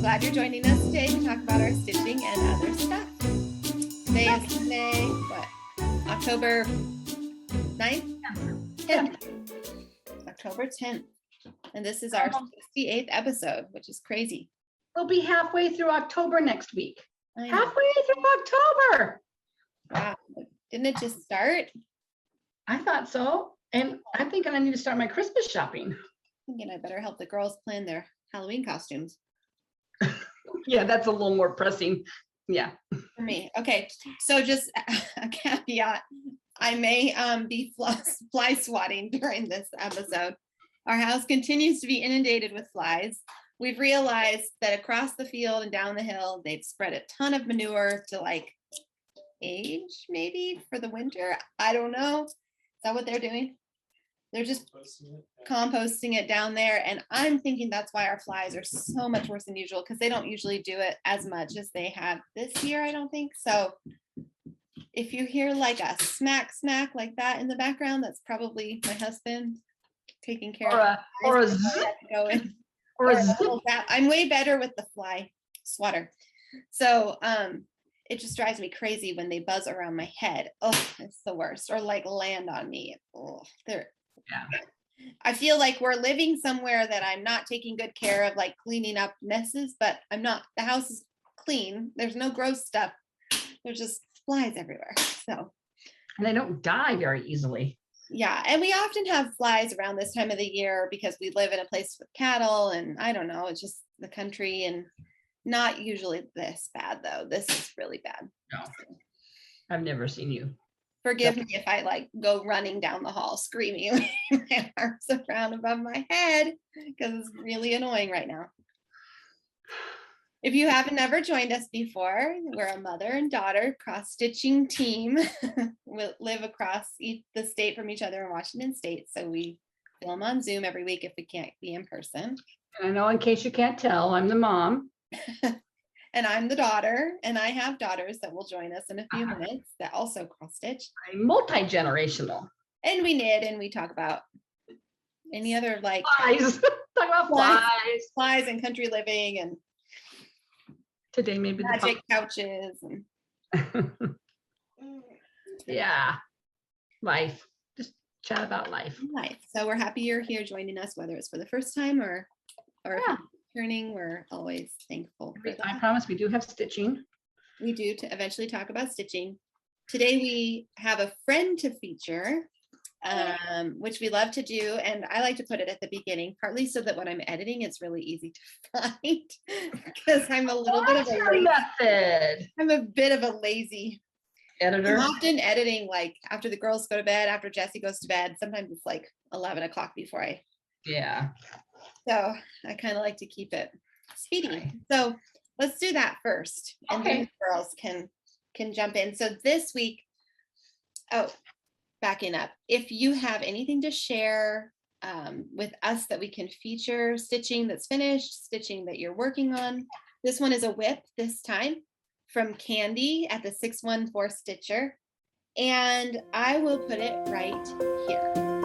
glad you're joining us today to talk about our stitching and other stuff. Today is Sunday, what, October 9th? 10th. October 10th. And this is our 68th episode, which is crazy. We'll be halfway through October next week. Halfway through October. Wow. Didn't it just start? I thought so. And I'm thinking I need to start my Christmas shopping. Thinking I better help the girls plan their Halloween costumes. Yeah, that's a little more pressing. Yeah. For me. Okay. So just a caveat. I may be fly swatting during this episode. Our house continues to be inundated with flies. We've realized that across the field and down the hill, they've spread a ton of manure to like age maybe for the winter. I don't know. Is that what they're doing? They're just composting it down there. And I'm thinking that's why our flies are so much worse than usual, because they don't usually do it as much as they have this year, I don't think. So if you hear like a smack like that in the background, that's probably my husband taking care of or a zip. I'm way better with the fly swatter. So it just drives me crazy when they buzz around my head. Oh, it's the worst. Or like land on me. Oh, yeah. I feel like we're living somewhere that I'm not taking good care of, like cleaning up messes, but I'm not. The house is clean. There's no gross stuff. There's just flies everywhere. So, and they don't die very easily. Yeah, and we often have flies around this time of the year because we live in a place with cattle, and I don't know, it's just the country, and not usually this bad though. This is really bad. No, I've never seen you. Forgive me if I like go running down the hall screaming with my arms around above my head, because it's really annoying right now. If you haven't ever joined us before, we're a mother and daughter cross-stitching team. We live across the state from each other in Washington State, so we film on Zoom every week if we can't be in person. And I know, in case you can't tell, I'm the mom. And I'm the daughter, and I have daughters that will join us in a few minutes that also cross-stitch. I'm multi-generational. And we knit, and we talk about any other like flies. Talk about flies and country living, and today maybe magic couches and yeah, life. Just chat about life. So we're happy you're here joining us, whether it's for the first time or if you're returning. We're always thankful for that. I promise we do have stitching. We do to eventually talk about stitching. Today we have a friend to feature, which we love to do, and I like to put it at the beginning, partly so that when I'm editing, it's really easy to find, because I'm a little bit of a lazy method. I'm a bit of a lazy editor. I'm often editing like after the girls go to bed, after Jessie goes to bed. Sometimes it's like 11 o'clock before I. Yeah. So I kind of like to keep it speedy. Okay. So let's do that first, and then the girls can jump in. So this week, backing up, if you have anything to share with us that we can feature, stitching that's finished, stitching that you're working on. This one is a whip this time from Candy at the 614 Stitcher, and I will put it right here.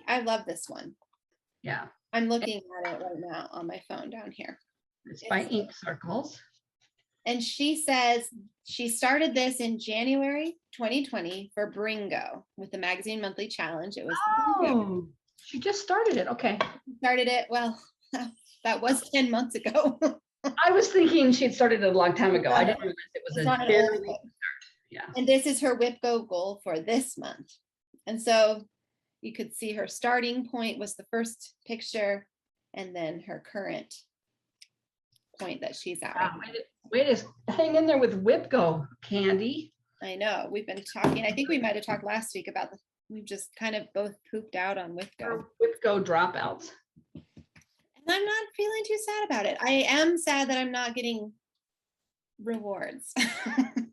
I love this one. Yeah. I'm looking at it right now on my phone down here. It's by Ink Circles. And she says she started this in January 2020 for Bringo with the Magazine Monthly Challenge. It was she just started it. Okay. Started it. Well, that was 10 months ago. I was thinking she'd started it a long time ago. I didn't realize it was a very late start. Yeah. And this is her Whip Go goal for this month. And so you could see her starting point was the first picture, and then her current point that she's at. Wow, Way to hang in there with WIPGO, Candy. I know, we've been talking, I think we might have talked last week about we've just kind of both pooped out on WIPGO. Or WIPGO dropouts. And I'm not feeling too sad about it. I am sad that I'm not getting rewards. I'm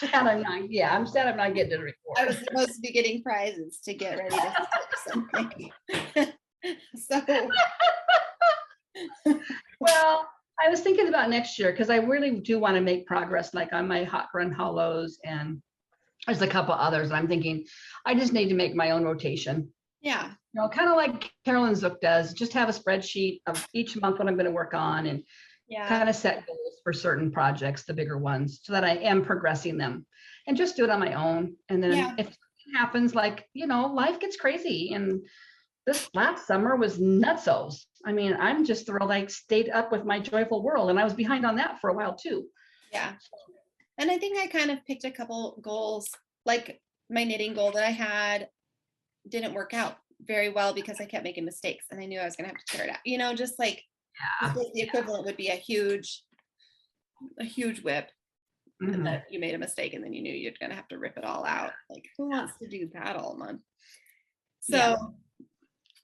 sad I'm not getting a report. I was supposed to be getting prizes to get ready to something. So well, I was thinking about next year because I really do want to make progress, like on my hot run hollows, and there's a couple others. I'm thinking I just need to make my own rotation. Yeah. You know, kind of like Carolyn Zook does, just have a spreadsheet of each month what I'm going to work on, and kind of set goals for certain projects, the bigger ones, so that I am progressing them, and just do it on my own. And then if something happens, like, you know, life gets crazy, and this last summer was nutsos. I mean, I'm just thrilled I stayed up with my joyful whirl, and I was behind on that for a while too. Yeah. And I think I kind of picked a couple goals, like my knitting goal that I had didn't work out very well because I kept making mistakes, and I knew I was going to have to tear it out. You know, just like the equivalent would be a huge whip, and that you made a mistake and then you knew you're going to have to rip it all out. Like, who wants to do that all month? So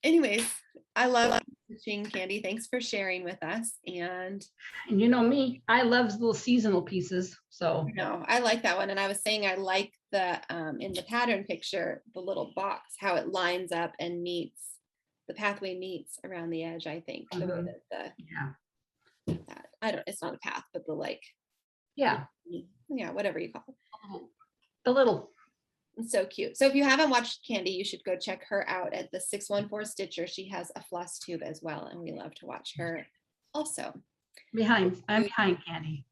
anyways, I love stitching, Candy. Thanks for sharing with us. And you know me, I love little seasonal pieces. So no, I like that one. And I was saying I like the in the pattern picture, the little box, how it lines up and meets, the pathway meets around the edge, I think. The way that that, I don't, it's not a path, but the like, whatever you call it. The little. It's so cute. So if you haven't watched Candy, you should go check her out at the 614 Stitcher. She has a Flosstube as well, and we love to watch her also. I'm behind, Candy.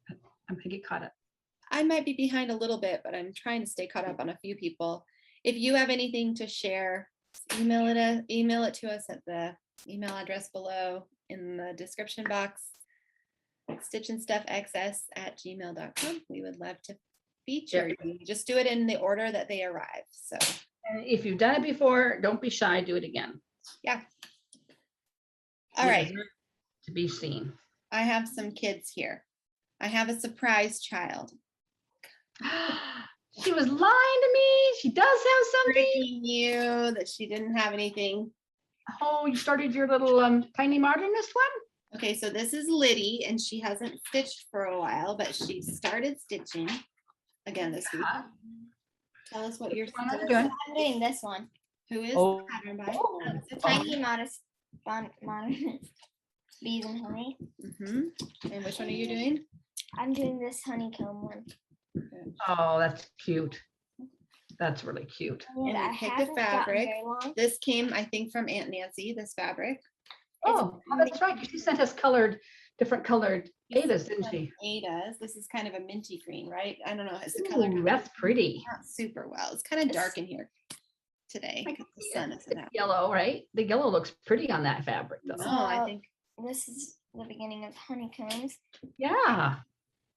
I'm gonna get caught up. I might be behind a little bit, but I'm trying to stay caught up on a few people. If you have anything to share, email it to us at the email address below in the description box, stitchandstuffxs@gmail.com. We would love to feature you. Just do it in the order that they arrive. So and if you've done it before, don't be shy, do it again. Yeah. All right. To be seen. I have some kids here. I have a surprise child. She was lying to me. She does have something. You that she didn't have anything. Oh, you started your little tiny modernist one? Okay, so this is Liddy, and she hasn't stitched for a while, but she started stitching again this week. Tell us what you're doing. I'm doing this one. Who is the pattern by? It's a tiny modernist bees and honey. And which one are you doing? I'm doing this honeycomb one. Oh, that's cute. That's really cute. And I picked the fabric. This came, I think, from Aunt Nancy, this fabric. Oh, that's right. She sent us different colored Adas, didn't she? Adas. This is kind of a minty green, right? I don't know. Is the color? That's pretty. Not super well. It's kind of dark in here today. The sun isn't out. Yellow, right? The yellow looks pretty on that fabric, though. Oh, I think this is the beginning of honeycombs. Yeah.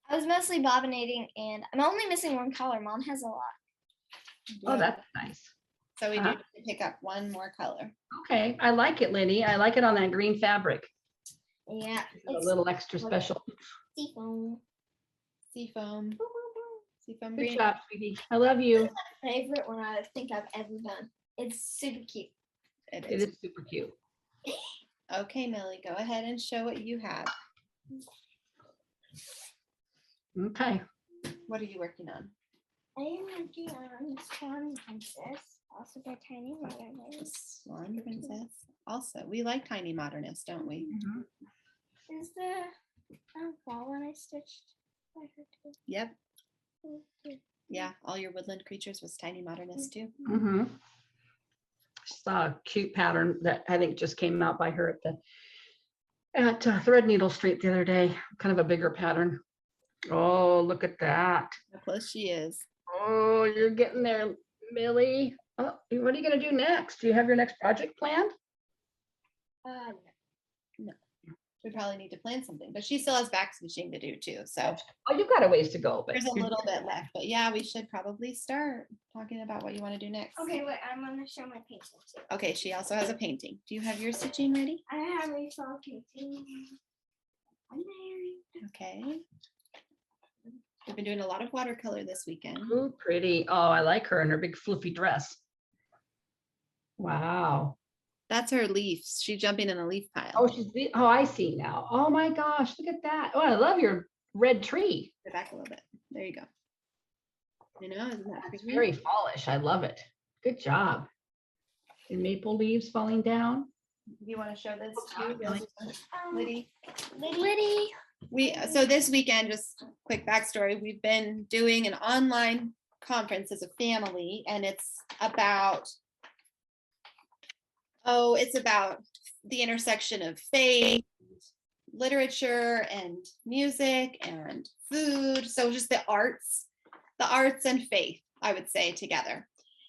I was mostly bobbinating, and I'm only missing one color. Mom has a lot. Oh, that's nice. So we need to pick up one more color. Okay, I like it, Liddy. I like it on that green fabric. Yeah. A little extra special. Seafoam. Seafoam. Seafoam Good green. job, sweetie. I love you. This is my favorite one I think I've ever done. It's super cute. It is super cute. Okay, Millie, go ahead and show what you have. Okay. What are you working on? I am working on Swan Princess, also by Tiny Modernist. Swan Princess. Also, we like Tiny Modernist, don't we? Is the fall one I stitched by her too? Yep. Yeah, all your woodland creatures was Tiny Modernist too. Saw a cute pattern that I think just came out by her at Threadneedle Street the other day. Kind of a bigger pattern. Oh, look at that. How close she is. Oh, you're getting there, Millie. Oh, what are you going to do next? Do you have your next project planned? No. We probably need to plan something, but she still has back stitching to do too. So you've got a ways to go, but there's a little bit left. But yeah, we should probably start talking about what you want to do next. Okay, wait, I'm going to show my painting too. Okay, she also has a painting. Do you have your stitching ready? I have a small painting. Okay. We've been doing a lot of watercolor this weekend. Ooh, pretty. Oh, I like her in her big floofy dress. Wow. That's her leaves. She's jumping in a leaf pile. Oh, oh, I see now. Oh my gosh, look at that. Oh, I love your red tree. Go back a little bit. There you go. You know, isn't that It's pretty? very fallish. I love it. Good job. And maple leaves falling down. Do you want to show this too, Liddy? Liddy. So this weekend, just quick backstory, we've been doing an online conference as a family, and it's about the intersection of faith, literature, and music, and food. So just the arts and faith, I would say, together.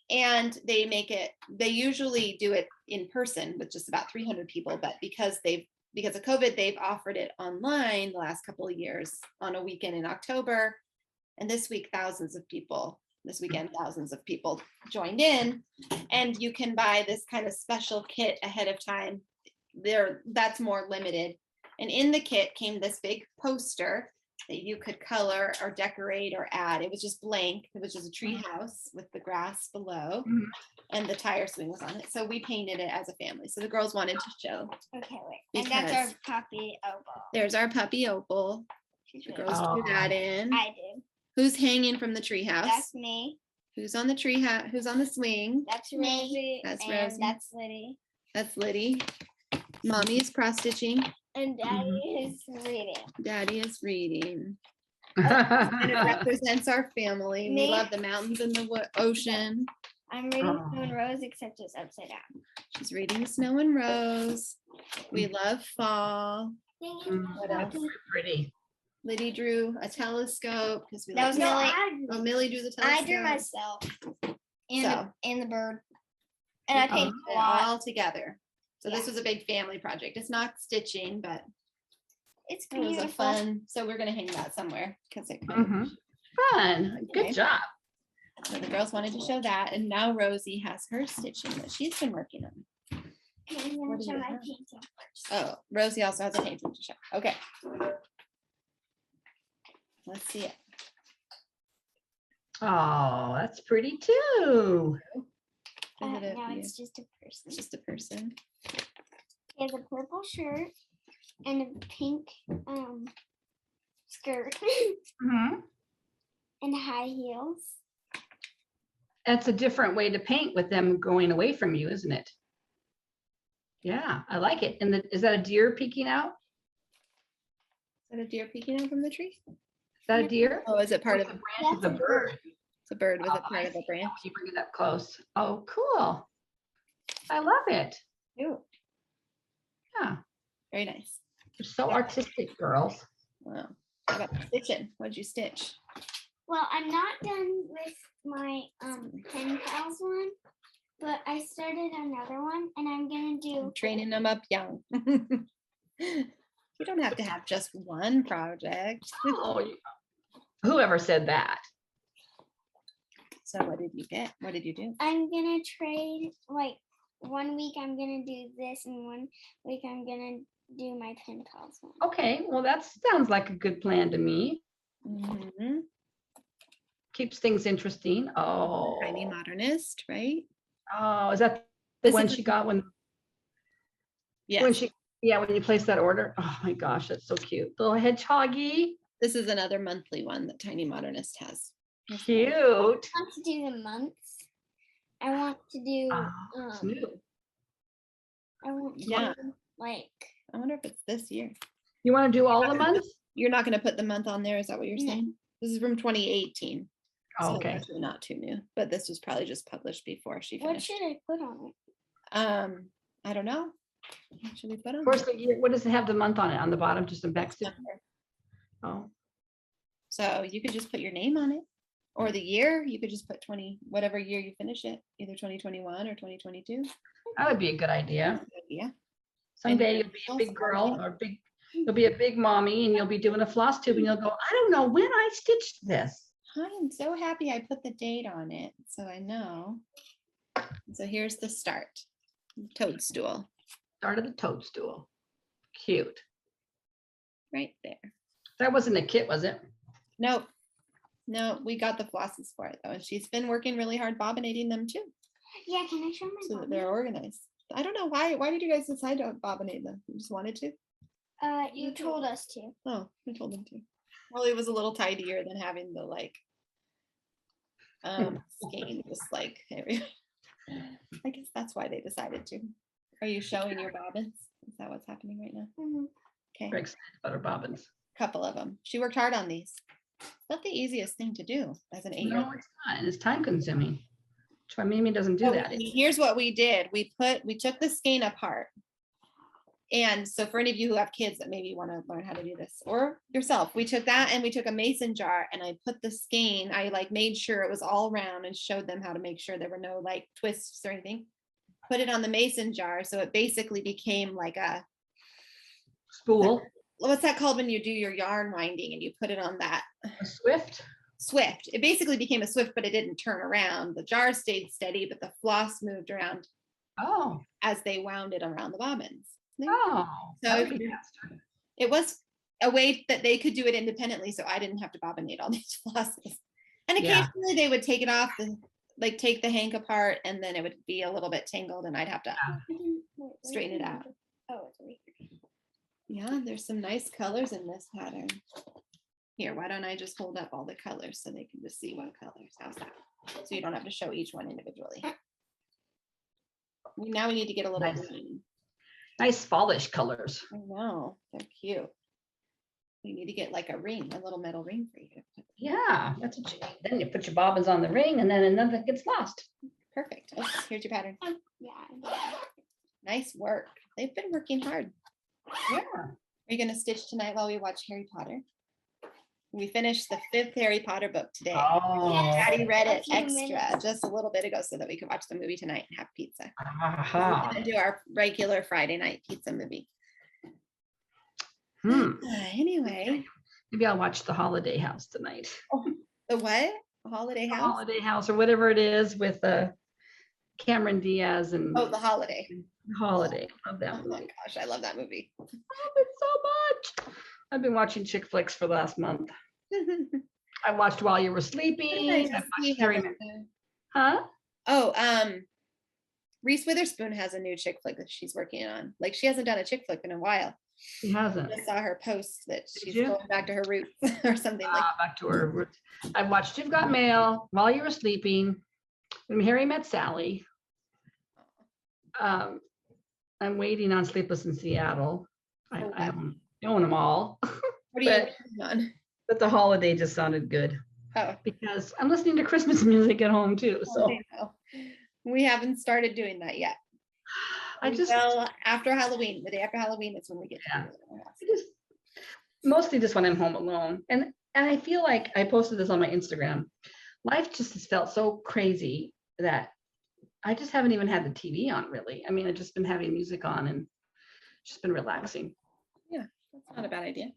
And they usually do it in person with just about 300 people, but because of COVID, they've offered it online the last couple of years on a weekend in October. And this weekend, thousands of people joined in, and you can buy this kind of special kit ahead of time. That's more limited. And in the kit came this big poster that you could color or decorate or add. It was just blank. It was just a tree house with the grass below, and the tire swing was on it. So we painted it as a family. So the girls wanted to show. Okay, wait. And that's our puppy Opal. There's our puppy Opal. The girls drew that in. I did. Who's hanging from the tree house? That's me. Who's on the tree house? Who's on the swing? That's Rosie. That's and Rosie. That's Liddy. That's Liddy. Mommy is cross stitching. And Daddy is reading. Daddy is reading. And it represents our family. We Me? love the mountains and the ocean. I'm reading Snow and Rose, except it's upside down. She's reading Snow and Rose. We love fall. What That's else? pretty. Liddy drew a telescope because we That was Millie. Millie drew the telescope. I drew myself and, So. and the bird. And I painted a It lot. all together. So Yeah. this was a big family project. It's not stitching, but It's it was beautiful. a fun. So we're gonna hang that somewhere because it. Fun. Good Okay. job. So the girls wanted to show that, and now Rosie has her stitching that she's been working on. Okay, I'm What gonna do show you my have? painting first. Oh, Rosie also has a painting to show. Okay. Let's see it. Oh, that's pretty too. Is it No, a, it's just a person. it's just a person? He has a purple shirt and a pink skirt and high heels. That's a different way to paint with them going away from you, isn't it? Yeah, I like it. And is that a deer peeking out? Is that a deer peeking out from the tree? Is that a deer? Oh, is it part of the it? branch of the That's a bird? It's a bird with Oh, a part I of a see. branch. You bring it up close. Oh, cool. I love it. Ooh, Yeah, very nice. you're so artistic, girls. Wow. How about stitching? What'd you stitch? Well, I'm not done with my pen pals one, but I started another one and I'm gonna do I'm training them up young. You don't have to have just one project. Oh, whoever said that? So what did you get? What did you do? I'm gonna trade, like 1 week I'm gonna do this and 1 week I'm gonna do my pen pals one. Okay, well, that sounds like a good plan to me. Mhm. Keeps things interesting. Oh, Tiny modernist, right? oh, is that the This one is- she got when Yes. when you placed that order? Oh my gosh, that's so cute. Little hedgehoggy. This is another monthly one that Tiny Modernist has. Cute. I want to do the months. I want to do It's new. I want to Yeah. do like I wonder if it's this year. You want to do all the months? You're not going to put the month on there. Is that what you're No. saying? This is from 2018. Oh, So okay. actually not too new, but this was probably just published before she what finished. should I put on it? I don't know. What should we put on? Of course, the year, what does it have the month on it? On the bottom, just a back. December. Oh, So you could just put your name on it, or the year. You could just put 20, whatever year you finish it, either 2021 or 2022. that would be a good idea. Yeah. Someday you'll be a big girl or you'll be a big mommy and you'll be doing a floss tube and you'll go, I don't know when I stitched this. I'm so happy I put the date on it, so I know. So here's the start. Toadstool, Started the toadstool. Cute. right there. That wasn't a kit, was it? Nope. No, we got the flosses for it though. And she's been working really hard bobbinating them too. Yeah, can I show my So that mom? they're organized. I don't know why did you guys decide to bobbinate them? You just wanted to? You told us to. Oh, I told them to. Well, it was a little tidier than having the like skein just like every. I guess that's why they decided to. Are you showing your bobbins? Is that what's happening right now? Mhm. Okay, Very excited about her bobbins. couple of them. She worked hard on these. Not the easiest thing to do as an 8-year-old. No, it's not. And it's time consuming. That's why Mimi doesn't do that. Here's what we did. We took the skein apart. And so for any of you who have kids that maybe want to learn how to do this or yourself, we took that and we took a mason jar and I put the skein, I like made sure it was all round and showed them how to make sure there were no like twists or anything. Put it on the mason jar. So it basically became like a Spool. What's that called when you do your yarn winding and you put it on that? A Swift. Swift. It basically became a Swift, but it didn't turn around. The jar stayed steady, but the floss moved around as they wound it around the bobbins. Oh, so it was a way that they could do it independently, so I didn't have to bobbinate all these flosses. And occasionally they would take it off, like take the hank apart, and then it would be a little bit tangled, and I'd have to straighten it out. Oh, it's right here. Yeah, there's some nice colors in this pattern. Here, why don't I just hold up all the colors so they can just see what colors? How's that? So you don't have to show each one individually. Now we need to get a little green. Nice fallish colors. I know, they're cute. We need to get like a ring, a little metal ring for you to put. Yeah, that's what you need. Then you put your bobbins on the ring and then nothing gets lost. Perfect. Oh, here's your pattern. Yeah. Nice work. They've been working hard. Yeah. Are you going to stitch tonight while we watch Harry Potter? We finished the 5th Harry Potter book today. Oh. Daddy read it A few extra minutes. just a little bit ago so that we could watch the movie tonight and have pizza. Aha. We're going to do our regular Friday night pizza movie. Anyway. Maybe I'll watch The Holiday House tonight. The what? Holiday The House? Holiday House or whatever it is with Cameron Diaz and Oh, The Holiday. Holiday. Love that Oh my movie. gosh, I love that movie. I love it so much. I've been watching chick flicks for the last month. I watched While You Were Sleeping. I watched Harry Huh? Oh, Reese Witherspoon has a new chick flick that she's working on. Like she hasn't done a chick flick in a while. She hasn't. I saw her post that she's you? going back to her roots or something like Back to her roots. I watched You've Got Mail, While You Were Sleeping, When Harry Met Sally. I'm waiting on Sleepless in Seattle. I own them all. What are you working on? But The Holiday just sounded good. Oh, Because I'm listening to Christmas music at home too. So we haven't started doing that yet. Well, after Halloween, the day after Halloween is when we get to do it. Mostly just when I'm home alone. And I feel like I posted this on my Instagram. Life just has felt so crazy that I just haven't even had the TV on really. I mean, I've just been having music on and just been relaxing. Yeah, that's not a bad idea.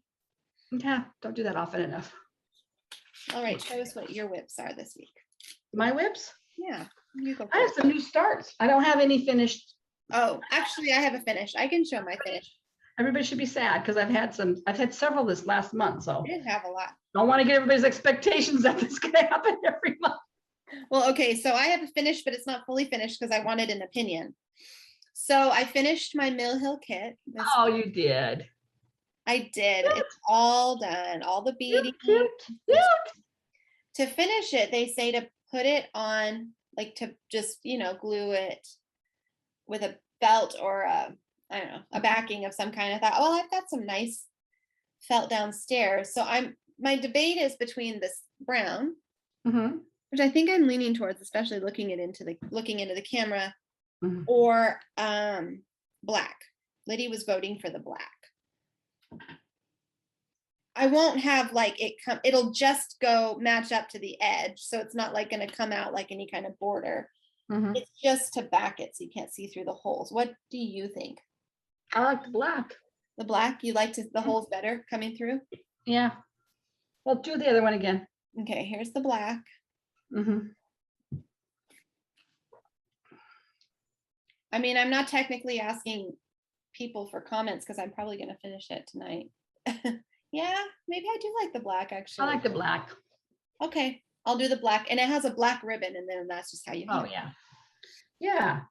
Yeah, don't do that often enough. All right, show us what your whips are this week. My whips? Yeah, you go. I have some new starts. I don't have any finished. Oh, actually, I have a finish. I can show my finish. Everybody should be sad because I've had several this last month. So I did have a lot. don't want to get everybody's expectations that this is going to happen every month. Well, okay, so I have a finish, but it's not fully finished because I wanted an opinion. So I finished my Mill Hill kit. Oh, you did. I did. It's all done. All the beading. Cute. To finish it, they say to put it on, like to just, glue it with a belt or I don't know, a backing of some kind. I thought, well, I've got some nice felt downstairs. So my debate is between this brown, which I think I'm leaning towards, especially looking into the camera, or black. Liddy was voting for the black. I won't have like it'll just go match up to the edge. So it's not like going to come out like any kind of border. It's just to back it so you can't see through the holes. What do you think? I like the black. The black? You like the holes better coming through? Yeah. Well, do the other one again. Okay, here's the black. I mean, I'm not technically asking people for comments because I'm probably going to finish it tonight. Yeah, maybe I do like the black actually. I like the black. Okay, I'll do the black, and it has a black ribbon, and then that's just how you. Oh, yeah. Yeah.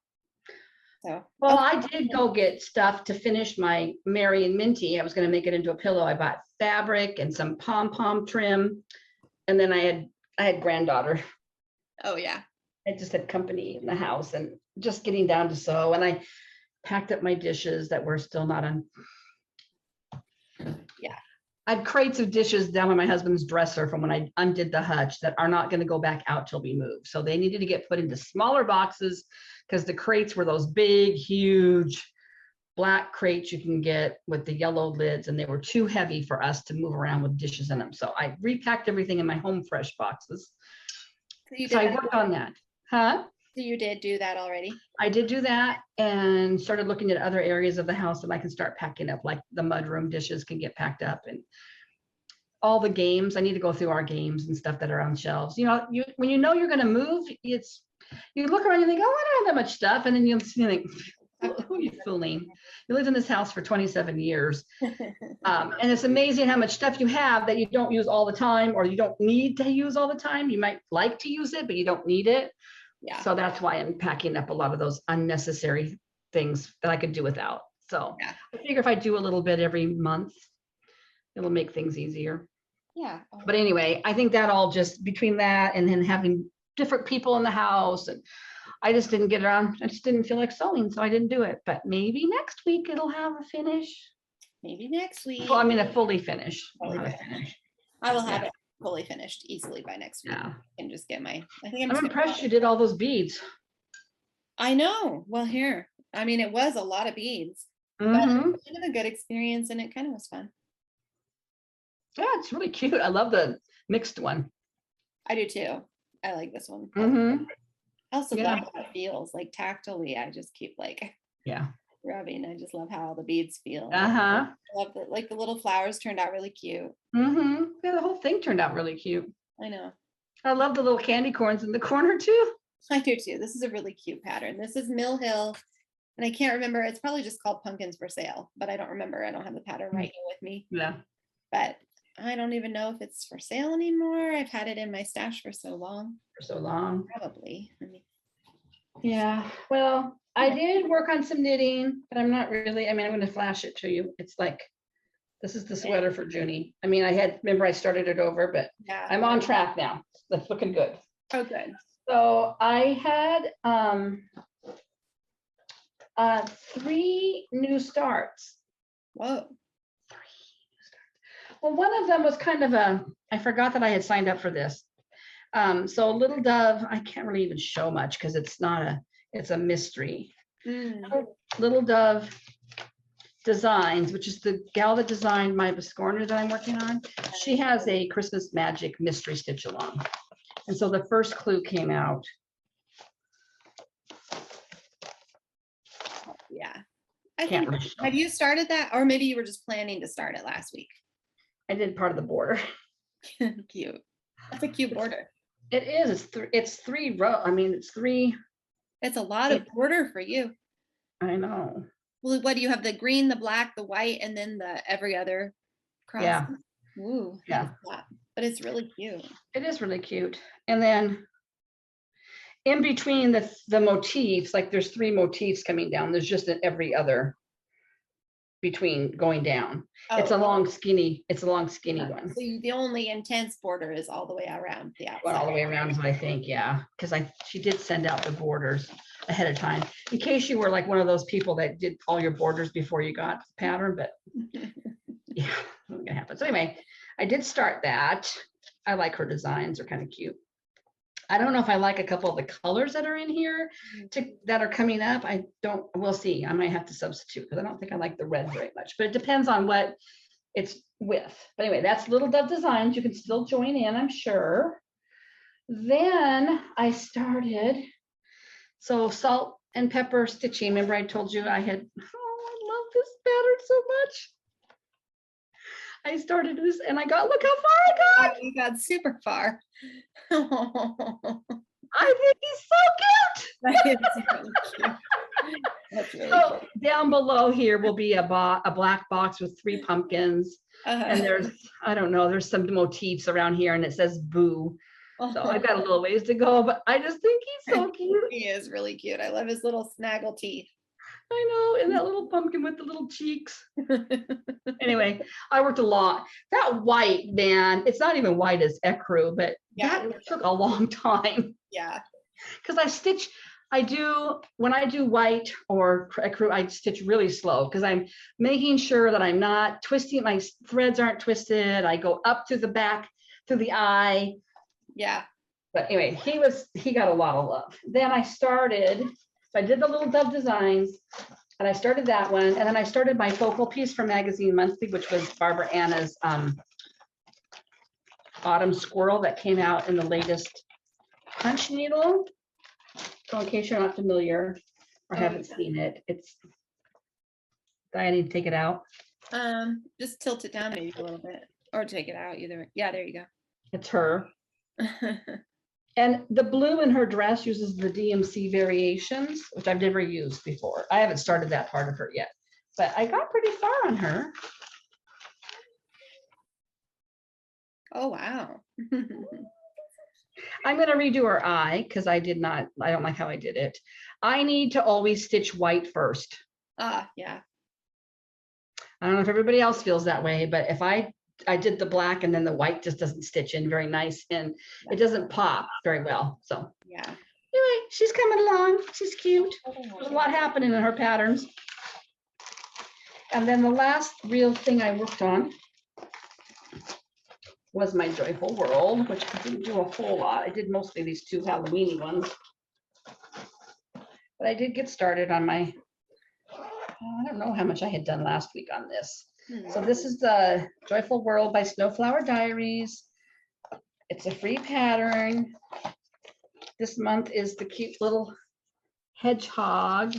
So, well, okay. I did go get stuff to finish my Mary and Minty. I was going to make it into a pillow. I bought fabric and some pom-pom trim. And then I had granddaughter. Oh, yeah. I just had company in the house and just getting down to sew. And I packed up my dishes that were still not on. Yeah. I had crates of dishes down on my husband's dresser from when I undid the hutch that are not going to go back out till we move. So they needed to get put into smaller boxes because the crates were those big, huge black crates you can get with the yellow lids, and they were too heavy for us to move around with dishes in them. So I repacked everything in my home fresh boxes. So I worked on that. Huh? So you did do that already? I did do that and started looking at other areas of the house that I can start packing up, like the mudroom dishes can get packed up, and all the games. I need to go through our games and stuff that are on shelves. You know, when you know you're going to move, you look around and think, oh, I don't have that much stuff. And then you think, who are you fooling? You lived in this house for 27 years. And it's amazing how much stuff you have that you don't use all the time, or you don't need to use all the time. You might like to use it, but you don't need it. Yeah. So that's why I'm packing up a lot of those unnecessary things that I could do without. So yeah. I figure if I do a little bit every month, it'll make things easier. Yeah. But anyway, I think that all just between that and then having different people in the house, and I just didn't get around. I just didn't feel like sewing, so I didn't do it. But maybe next week it'll have a finish. Maybe next week. Well, I mean, a fully finish. I will have it fully finished easily by next week. Yeah. And just get my. I'm impressed you did all those beads. I know. Well, here. I mean, it was a lot of beads. Mm-hmm. But it was kind of a good experience, and it kind of was fun. Yeah, it's really cute. I love the mixed one. I do too. I like this one. Mm-hmm. I also love how it feels, like tactily. I just keep rubbing. I just love how all the beads feel. Uh-huh. I love that. Like the little flowers turned out really cute. Mm-hmm. Yeah, the whole thing turned out really cute. I know. I love the little candy corns in the corner too. I do too. This is a really cute pattern. This is Mill Hill, and I can't remember. It's probably just called Pumpkins for Sale, but I don't remember. I don't have the pattern right here with me. Yeah. But I don't even know if it's for sale anymore. I've had it in my stash for so long. Probably. Yeah. Well, I did work on some knitting, but I'm not really. I mean, I'm going to flash it to you. It's like, this is the sweater for Junie. I mean, remember I started it over, but I'm on track now. That's looking good. Oh, good. So I had 3 new starts. Whoa. Well, one of them was kind of I forgot that I had signed up for this. So Little Dove, I can't really even show much because it's a mystery. Little Dove Designs, which is the gal that designed my Biscornu that I'm working on. She has a Christmas Magic mystery stitch along. And so the first clue came out. Yeah. Have you started that? Or maybe you were just planning to start it last week? I did part of the border. Cute. That's a cute border. It is. It's 3 row. I mean, it's 3. It's a lot of border for you. I know. Well, what do you have? The green, the black, the white, and then the every other cross. Yeah. Ooh. Yeah. But it's really cute. It is really cute. And then in between the motifs, like there's 3 motifs coming down. There's just an every other between going down. Oh, it's a long skinny one. So the only intense border is all the way around the outside. Well, all the way around is what I think, yeah. Because she did send out the borders ahead of time in case you were like one of those people that did all your borders before you got the pattern, but yeah, not gonna happen. So anyway, I did start that. I like her designs, they're kind of cute. I don't know if I like a couple of the colors that are in here that are coming up. We'll see. I might have to substitute because I don't think I like the red very much, but it depends on what it's with. But anyway, that's Little Dove Designs. You can still join in, I'm sure. Then I started, so salt and pepper stitching. Remember I told you I love this pattern so much. I started this and look how far I got. You got super far. I think he's so cute. That is really cute. That's really So down below here will be a black box with 3 pumpkins. Uh-huh. And there's, I don't know, there's some motifs around here and it says boo. So I've got a little ways to go, but I just think he's so cute. He is really cute. I love his little snaggle teeth. I know, and that little pumpkin with the little cheeks. Anyway, I worked a lot. That white, man, it's not even white as ecru, but Yeah. that took a long time. Yeah. Because when I do white or ecru, I stitch really slow because I'm making sure that I'm not twisting, my threads aren't twisted. I go up to the back, to the eye. Yeah. But anyway, he got a lot of love. Then I did the little dove designs and I started that one. And then I started my focal piece for Magazine Monthly, which was Barbara Anna's Autumn Squirrel that came out in the latest punch needle. So in case you're not familiar or haven't seen it, I need to take it out. Just tilt it down maybe a little bit or take it out either. Yeah, there you go. It's her. And the blue in her dress uses the DMC variations, which I've never used before. I haven't started that part of her yet, but I got pretty far on her. Oh, wow. I'm going to redo her eye because I don't like how I did it. I need to always stitch white first. Yeah. I don't know if everybody else feels that way, but if I did the black and then the white just doesn't stitch in very nice and it doesn't pop very well. So yeah. Anyway, she's coming along. She's cute. There's a lot happening in her patterns. And then the last real thing I worked on was my Joyful World, which I didn't do a whole lot. I did mostly these 2 Halloween-y ones. But I did get started on my, I don't know how much I had done last week on this. So this is the Joyful World by Snowflower Diaries. It's a free pattern. This month is the cute little hedgehog,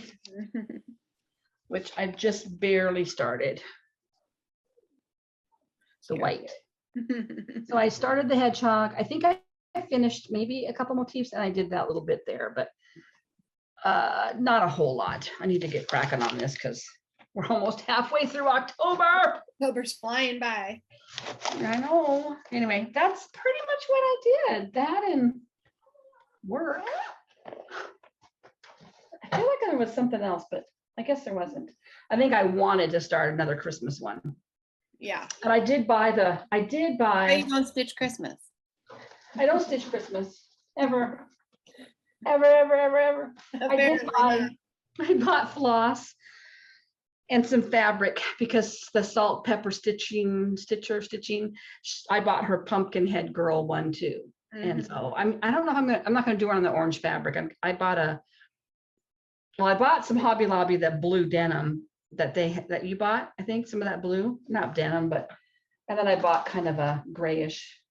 which I've just barely started. The white. So I started the hedgehog. I think I finished maybe a couple motifs and I did that little bit there, but not a whole lot. I need to get cracking on this because we're almost halfway through October. October's flying by. I know. Anyway, that's pretty much what I did. That and work. I feel like there was something else, but I guess there wasn't. I think I wanted to start another Christmas one. Yeah. And I did buy. You don't stitch Christmas. I don't stitch Christmas ever. Ever. I bought floss and some fabric because the salt pepper stitching. I bought her pumpkin head girl one too. And so I don't know how I'm not gonna do it on the orange fabric. I bought some Hobby Lobby, that blue denim that you bought, I think some of that blue, not denim, but, and then I bought kind of a grayish,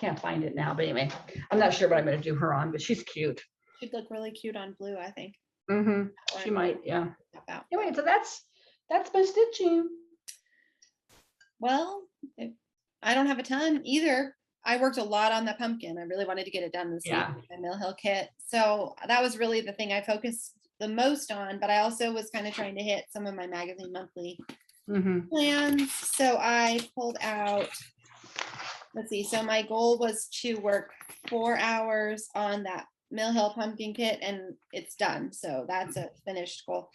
can't find it now, but anyway, I'm not sure what I'm gonna do her on, but she's cute. She'd look really cute on blue, I think. She might, yeah. Out. Anyway, so that's my stitching. Well, I don't have a ton either. I worked a lot on the pumpkin. I really wanted to get it done this week with my Mill Hill kit. So that was really the thing I focused the most on, but I also was kind of trying to hit some of my Magazine Monthly plans. So I pulled out, let's see, so my goal was to work 4 hours on that Mill Hill pumpkin kit and it's done. So that's a finished goal.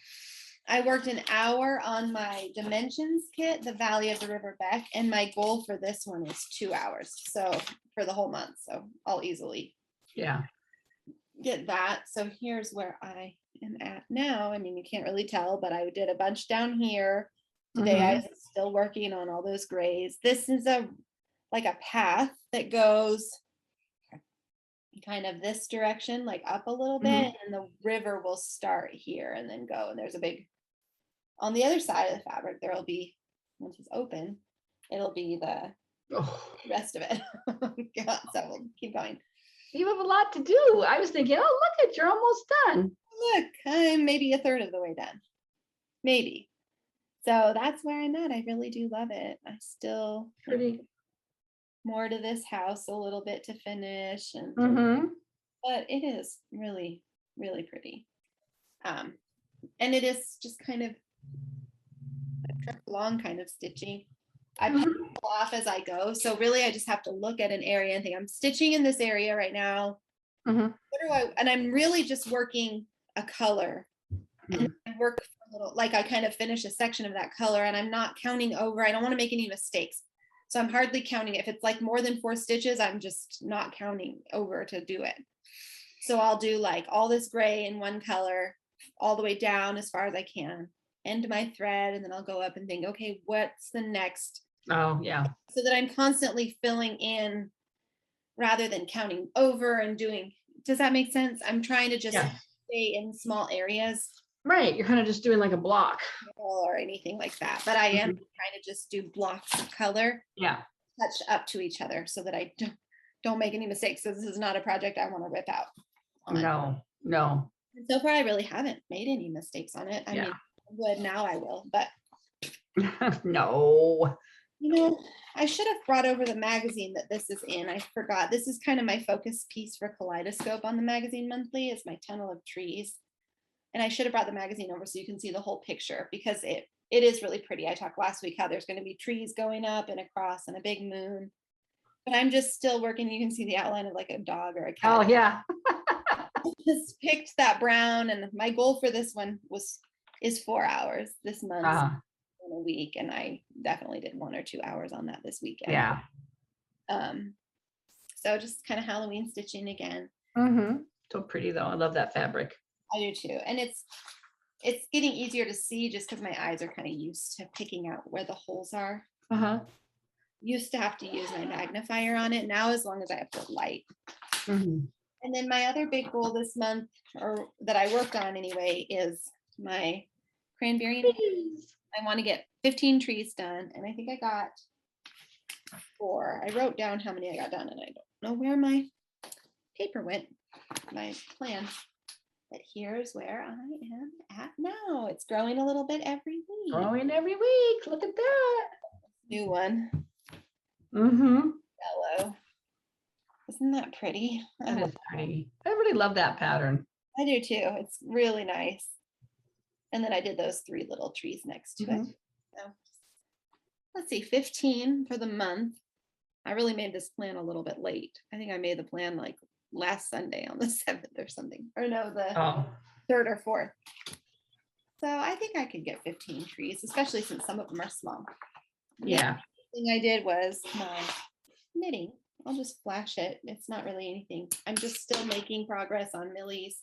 I worked an hour on my Dimensions kit, the Valley of the River Beck, and my goal for this one is 2 hours. So for the whole month, so I'll easily get that. So here's where I am at now. I mean, you can't really tell, but I did a bunch down here. Today I was still working on all those grays. This is like a path that goes kind of this direction, like up a little bit, and the river will start here and then go. And there's a big, on the other side of the fabric, there will be, once it's open, it'll be the rest of it. Yeah, so we'll keep going. You have a lot to do. I was thinking, oh, look at, you're almost done. Look, I'm maybe a third of the way done. Maybe. So that's where I'm at. I really do love it. I still more to this house, a little bit to finish, and but it is really, really pretty. and it is just kind of long kind of stitching. I Mhm. pull off as I go. So really I just have to look at an area and think I'm stitching in this area right now. Mhm. And I'm really just working a color and Mhm. I work a little, like I kind of finish a section of that color and I'm not counting over. I don't want to make any mistakes. So I'm hardly counting. If it's like more than 4 stitches, I'm just not counting over to do it. So I'll do like all this gray in one color all the way down as far as I can, end my thread, and then I'll go up and think, okay, what's the next? Oh, yeah. So that I'm constantly filling in rather than counting over and doing, does that make sense? I'm trying to just Yeah. stay in small areas Right. You're kind of just doing like a block. or anything like that. But I am Mhm. trying to just do blocks of color, Yeah. touch up to each other so that I don't make any mistakes. So this is not a project I want to rip out on. No. And so far, I really haven't made any mistakes on it. I Yeah. mean, I would now I will, but No. you know, I should have brought over the magazine that this is in. I forgot. This is kind of my focus piece for Kaleidoscope on the magazine monthly is my tunnel of trees. And I should have brought the magazine over so you can see the whole picture because it is really pretty. I talked last week how there's going to be trees going up and across and a big moon. But I'm just still working. You can see the outline of like a dog or a cat. Oh, yeah. Just picked that brown, and my goal for this one is 4 hours this month in a week, and I definitely did 1 or 2 hours on that this weekend. Yeah. So just kind of Halloween stitching again. Mm-hmm. So pretty though. I love that fabric. I do too, and it's getting easier to see just because my eyes are kind of used to picking out where the holes are. Used to have to use my magnifier on it. Now, as long as I have good light. Mm-hmm. And then my other big goal this month, or that I worked on anyway, is my cranberry. I want to get 15 trees done, and I think I got 4. I wrote down how many I got done, and I don't know where my paper went, my plan. But here's where I am at now. It's growing a little bit every week. Growing every week. Look at that. New one. Mm-hmm. Yellow. Isn't that pretty? That is pretty. I really love that pattern. I do too. It's really nice. And then I did those 3 little trees next to it. So let's see, 15 for the month. I really made this plan a little bit late. I think I made the plan like last Sunday on the 7th or something. Or no, the 3rd or 4th. So I think I could get 15 trees, especially since some of them are small. Yeah. The thing I did was my knitting. I'll just flash it. It's not really anything. I'm just still making progress on Millie's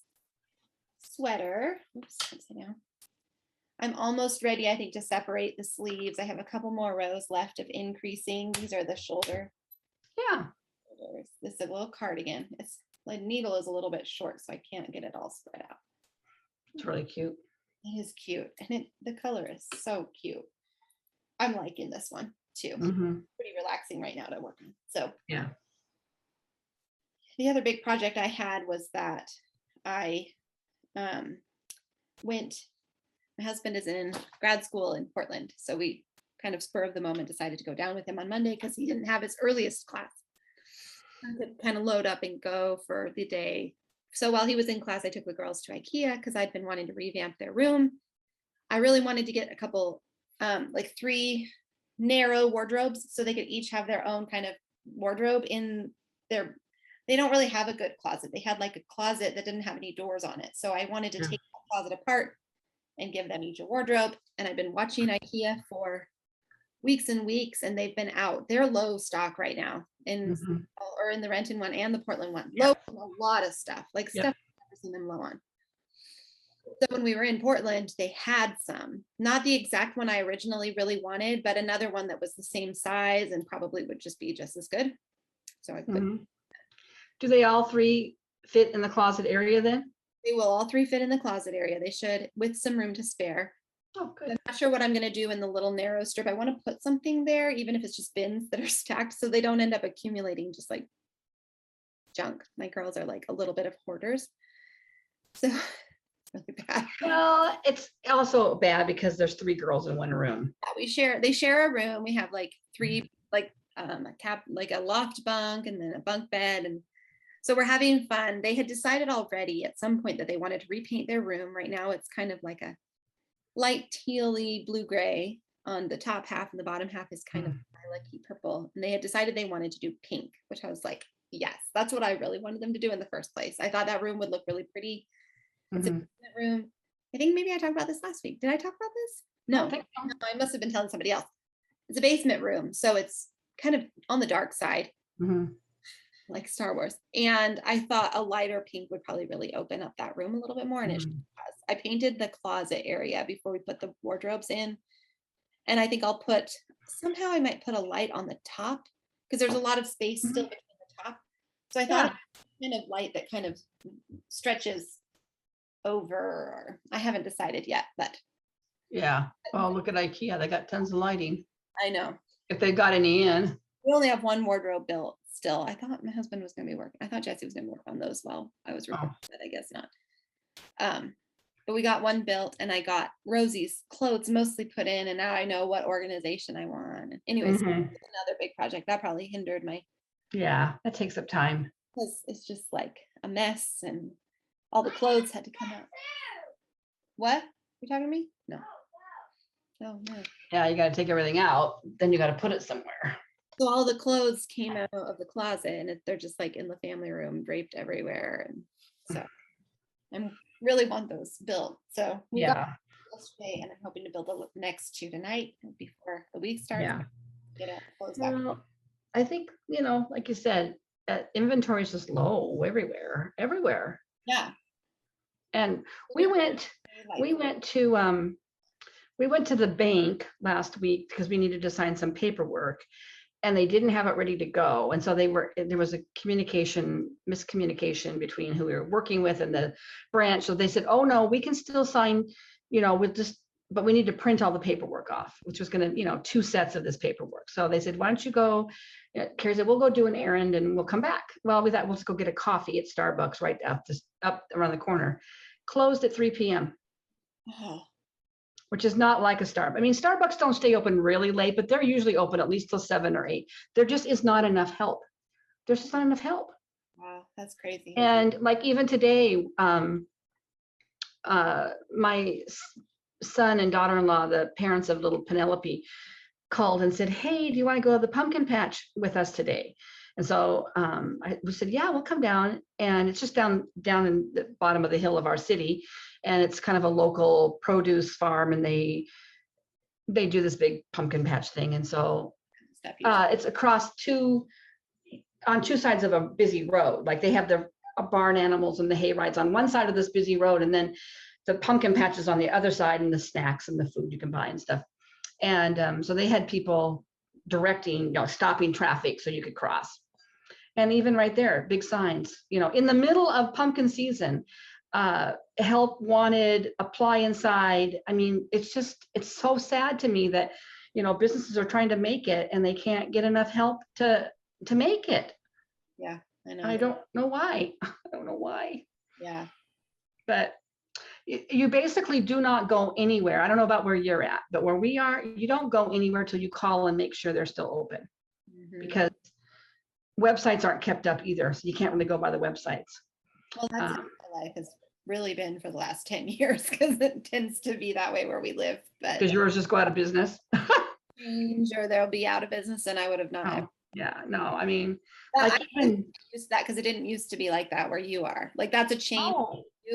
sweater. Oops, upside down. I'm almost ready, I think, to separate the sleeves. I have a couple more rows left of increasing. These are the shoulder. Yeah. This is a little cardigan. It's the needle is a little bit short, so I can't get it all spread out. It's really cute. It is cute, and the color is so cute. I'm liking this one too. Mm-hmm. Pretty relaxing right now to work on. So yeah. The other big project I had was that I went. My husband is in grad school in Portland, so we kind of spur of the moment decided to go down with him on Monday because he didn't have his earliest class. I could kind of load up and go for the day. So while he was in class, I took the girls to IKEA because I'd been wanting to revamp their room. I really wanted to get a couple, like 3 narrow wardrobes so they could each have their own kind of wardrobe in their, they don't really have a good closet. They had like a closet that didn't have any doors on it. So I wanted to take the closet apart and give them each a wardrobe. And I've been watching IKEA for weeks and weeks, and they've been out. They're low stock right now in or in the Renton one and the Portland one. Low on a lot of stuff, like stuff I've never seen them low on. So when we were in Portland, they had some, not the exact one I originally really wanted, but another one that was the same size and probably would just be just as good. So I put. Do they all 3 fit in the closet area then? They will all 3 fit in the closet area. They should, with some room to spare. Oh, good. I'm not sure what I'm going to do in the little narrow strip. I want to put something there, even if it's just bins that are stacked, so they don't end up accumulating just like junk. My girls are like a little bit of hoarders. So really bad. Well, it's also bad because there's 3 girls in one room. Yeah, they share a room. We have like 3, like a loft bunk and then a bunk bed. And So we're having fun. They had decided already at some point that they wanted to repaint their room. Right now it's kind of like a light tealy blue-gray on the top half, and the bottom half is kind of lilac-y purple. And they had decided they wanted to do pink, which I was like, yes, that's what I really wanted them to do in the first place. I thought that room would look really pretty. It's a basement room. I think maybe I talked about this last week. Did I talk about this? No, no, I must have been telling somebody else. It's a basement room, so it's kind of on the dark side, like Star Wars. And I thought a lighter pink would probably really open up that room a little bit more, and it has. I painted the closet area before we put the wardrobes in. And I think I'll put, somehow I might put a light on the top, because there's a lot of space still between the top. So I thought kind of light that kind of stretches over, or I haven't decided yet, but. Yeah. Oh, look at IKEA. They got tons of lighting. I know. If they got any in. We only have one wardrobe built still. I thought my husband was going to be working. I thought Jesse was going to work on those while I was recording, but I guess not. But we got one built, and I got Rosie's clothes mostly put in, and now I know what organization I want. Anyways, another big project that probably hindered my. Yeah, that takes up time. Because it's just like a mess, and all the clothes had to come out. What? You talking to me? No. Oh no. Yeah, you got to take everything out. Then you got to put it somewhere. So all the clothes came out of the closet, and they're just like in the family room, draped everywhere, and so I really want those built. So we got yesterday, and I'm hoping to build the next two tonight before the week starts. Yeah. Get it closed back. Well, I think, like you said, inventory is just low everywhere. Yeah. And we went to the bank last week because we needed to sign some paperwork, and they didn't have it ready to go. And so there was a miscommunication between who we were working with and the branch. So they said, oh no, we can still sign, but we need to print all the paperwork off, which was going to, 2 sets of this paperwork. So they said, why don't you go, Carrie said, we'll go do an errand and we'll come back. Well, we thought we'll just go get a coffee at Starbucks right up around the corner. Closed at 3 p.m. Oh. Which is not like a Starbucks. I mean, Starbucks don't stay open really late, but they're usually open at least till 7 or 8. There just is not enough help. There's just not enough help. Wow, that's crazy. And like even today, my son and daughter-in-law, the parents of little Penelope, called and said, hey, do you want to go to the pumpkin patch with us today? And so we said, yeah, we'll come down. And it's just down in the bottom of the hill of our city. And it's kind of a local produce farm, and they do this big pumpkin patch thing. And so it's across on two sides of a busy road. Like they have the barn animals and the hay rides on one side of this busy road, and then the pumpkin patch is on the other side, and the snacks and the food you can buy and stuff. And so they had people directing, stopping traffic so you could cross. And even right there, big signs, in the middle of pumpkin season, help wanted, apply inside. I mean, it's so sad to me that, businesses are trying to make it and they can't get enough help to make it. Yeah, I know. I don't know why. Yeah. But you basically do not go anywhere. I don't know about where you're at, but where we are, you don't go anywhere till you call and make sure they're still open, because websites aren't kept up either. So you can't really go by the websites. Well, that's how my life has really been for the last 10 years, because it tends to be that way where we live. But does yours just go out of business? Or they'll be out of business, and I would have not. Yeah, no, I mean, I didn't use that because it didn't used to be like that where you are. Like that's a change,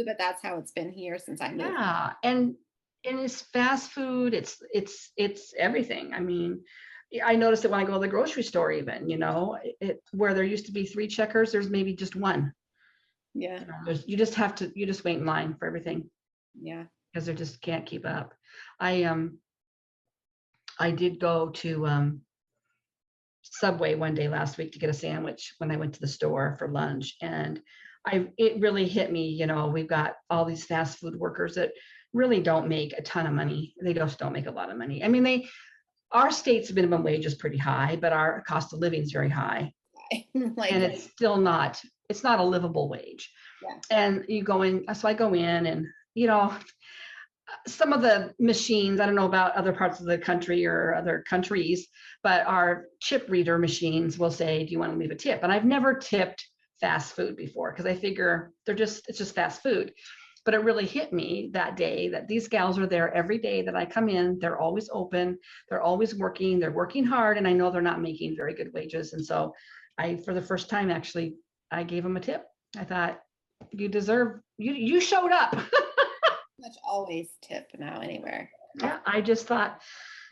but that's how it's been here since I moved. Yeah, and it's fast food. It's everything. I mean, I noticed it when I go to the grocery store, even, where there used to be 3 checkers, there's maybe just 1. Yeah. You just wait in line for everything. Yeah. Because they just can't keep up. I did go to Subway one day last week to get a sandwich when I went to the store for lunch. And it really hit me, we've got all these fast food workers that really don't make a ton of money. They just don't make a lot of money. I mean, our state's minimum wage is pretty high, but our cost of living is very high. And it's still not a livable wage. Yeah. And you go in, so I go in and, some of the machines, I don't know about other parts of the country or other countries, but our chip reader machines will say, do you want to leave a tip? And I've never tipped fast food before, because I figure it's just fast food. But it really hit me that day that these gals are there every day that I come in. They're always open. They're always working. They're working hard. And I know they're not making very good wages. And so for the first time, actually, I gave them a tip. I thought, you showed up. Much always tip now anywhere. Yeah, I just thought.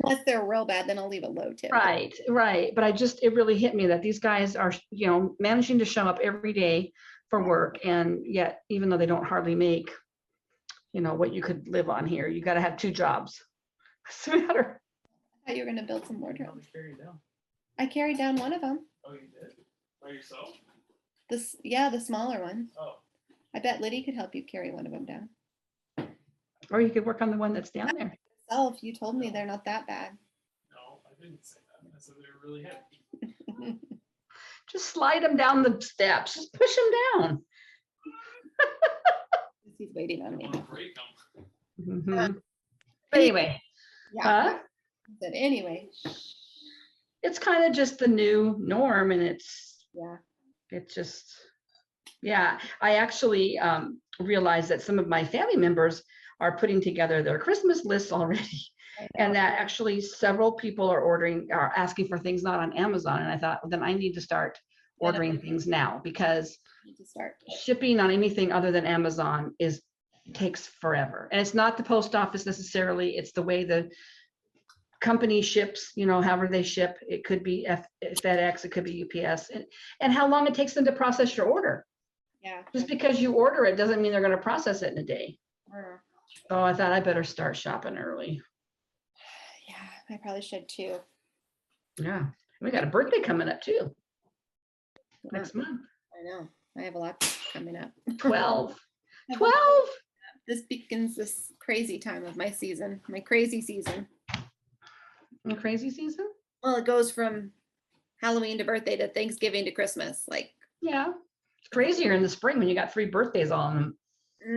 Unless they're real bad, then I'll leave a low tip. Right. But it really hit me that these guys are, managing to show up every day for work. And yet, even though they don't hardly make, what you could live on here, you got to have 2 jobs. What's the matter? I thought you were going to build some wardrobe. I carried down one of them. Oh, you did? By yourself? The smaller one. Oh. I bet Liddy could help you carry one of them down. Or you could work on the one that's down there. Self, you told me they're not that bad. No, I didn't say that. I said they were really heavy. Just slide them down the steps. Just push them down. He's waiting on me. Break them. Mm-hmm. But anyway. Yeah. But anyway. It's kind of just the new norm, and it's just, I actually realized that some of my family members are putting together their Christmas lists already, and that actually several people are asking for things not on Amazon. And I thought, well, then I need to start ordering things now, because shipping on anything other than Amazon takes forever. And it's not the post office necessarily, it's the way the company ships, however they ship. It could be FedEx, it could be UPS, and how long it takes them to process your order. Yeah. Just because you order it doesn't mean they're going to process it in a day. So I thought I better start shopping early. Yeah, I probably should too. Yeah. We got a birthday coming up too. Next month. I know. I have a lot coming up. 12. This begins this crazy time of my season, my crazy season. A crazy season? Well, it goes from Halloween to birthday to Thanksgiving to Christmas. Yeah. It's crazier in the spring when you got 3 birthdays all in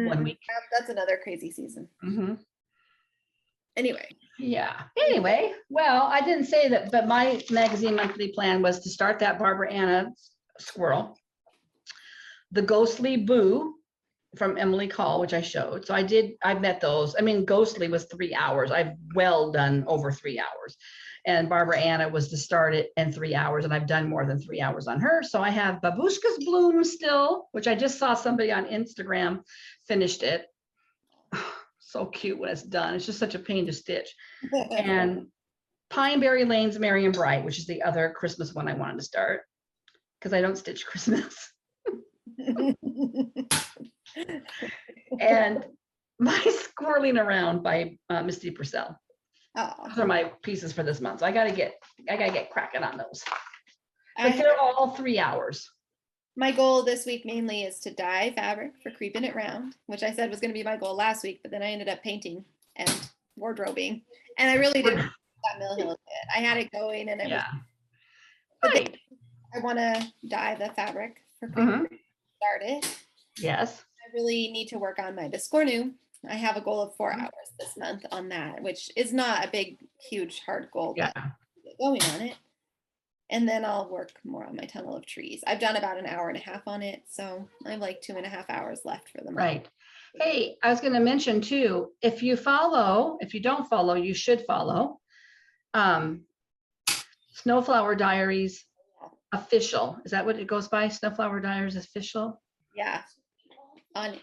1 week. That's another crazy season. Mm-hmm. Anyway, well, I didn't say that, but my magazine monthly plan was to start that Barbara Anna squirrel, the Ghostly Boo from Emily Call, which I showed. So I met those. I mean, Ghostly was 3 hours. I've well done over 3 hours. And Barbara Anna was to start it in 3 hours, and I've done more than 3 hours on her. So I have Babushka's Bloom still, which I just saw somebody on Instagram finished it. So cute when it's done. It's just such a pain to stitch. And Pineberry Lane's Merry and Bright, which is the other Christmas one I wanted to start, because I don't stitch Christmas. And My Squirreling Around by Misty Purcell. Those are my pieces for this month. So I gotta get cracking on those. But they're all 3 hours. My goal this week mainly is to dye fabric for Creeping It Round, which I said was going to be my goal last week, but then I ended up painting and wardrobing, and I really did that Mill Hill kit. I had it going, and it was. Right. I want to dye the fabric for Creeping It. Start it. Yes. I really need to work on my Biscornu. I have a goal of 4 hours this month on that, which is not a big, huge, hard goal. Yeah. But get going on it. And then I'll work more on my Tunnel of Trees. I've done about an hour and a half on it, so I have like 2.5 hours left for the month. Right. Hey, I was going to mention too, if you don't follow, you should follow Snowflower Diaries Official. Is that what it goes by? Snowflower Diaries Official? Yeah. On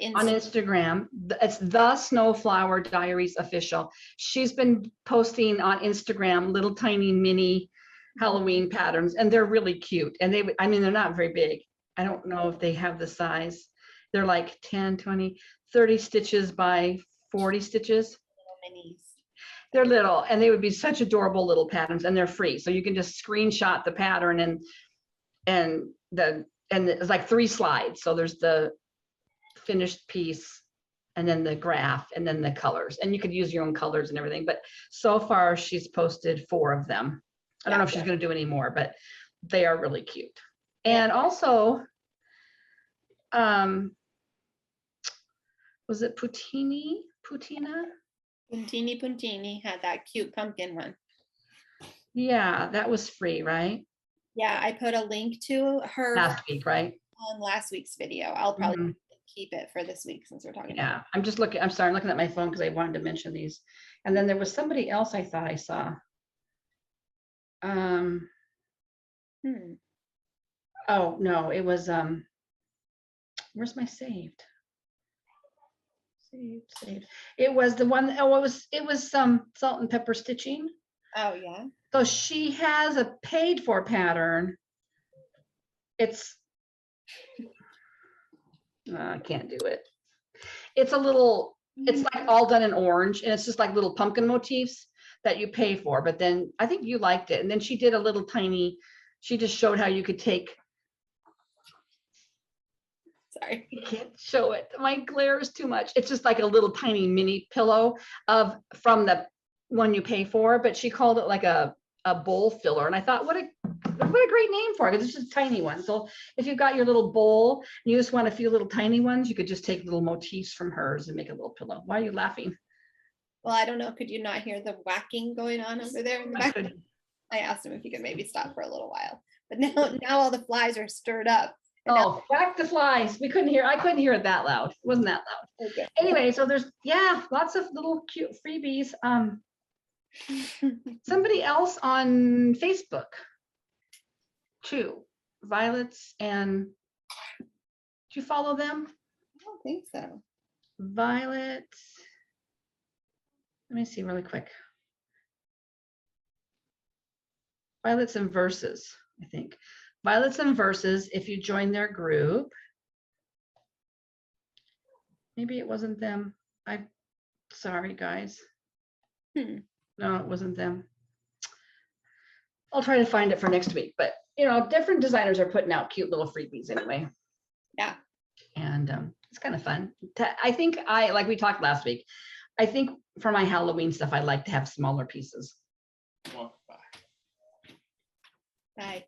Instagram. It's the Snowflower Diaries Official. She's been posting on Instagram little tiny mini Halloween patterns, and they're really cute. And they're not very big. I don't know if they have the size. They're like 10, 20, 30 stitches by 40 stitches. Little minis. They're little, and they would be such adorable little patterns, and they're free. So you can just screenshot the pattern and it's like 3 slides. So there's the finished piece, and then the graph, and then the colors, and you could use your own colors and everything. But so far she's posted 4 of them. I don't know if she's going to do any more, but they are really cute. And also, was it Puntini Puntini had that cute pumpkin one. Yeah, that was free, right? Yeah, I put a link to her last week, right? on last week's video. I'll probably Mhm. keep it for this week since we're talking about Yeah, I'm just looking, I'm sorry, I'm looking at my phone because I wanted to mention these. And then there was somebody else I thought I saw. it. Oh, no, it was, where's my saved? Saved. It was the one, oh, it was some salt and pepper stitching. Oh, yeah. So she has a paid for pattern. It's, I can't do it. It's a little, it's like all done in orange, and it's just like little pumpkin motifs that you pay for. But then I think you liked it. And then she did a little tiny, she just showed how you could take, Sorry. I can't show it. My glare is too much. It's just like a little tiny mini pillow from the one you pay for, but she called it like a bowl filler. And I thought, what a great name for it, because it's just a tiny one. So if you've got your little bowl and you just want a few little tiny ones, you could just take little motifs from hers and make a little pillow. Why are you laughing? Well, I don't know. Could you not hear the whacking going on over there in the back? I asked him if he could maybe stop for a little while, but now all the flies are stirred up. Oh, whack the flies. I couldn't hear it that loud. It wasn't that loud. Okay. Anyway, so there's, yeah, lots of little cute freebies. Somebody else on Facebook too, Violets, and do you follow them? I don't think so. Violet, let me see really quick. Violets and Verses, I think. Violets and Verses, if you join their group. Maybe it wasn't them. I'm sorry, guys. No, it wasn't them. I'll try to find it for next week, but you know, different designers are putting out cute little freebies anyway. Yeah. And it's kind of fun. I think like we talked last week, I think for my Halloween stuff, I like to have smaller pieces. Well, bye. Bye.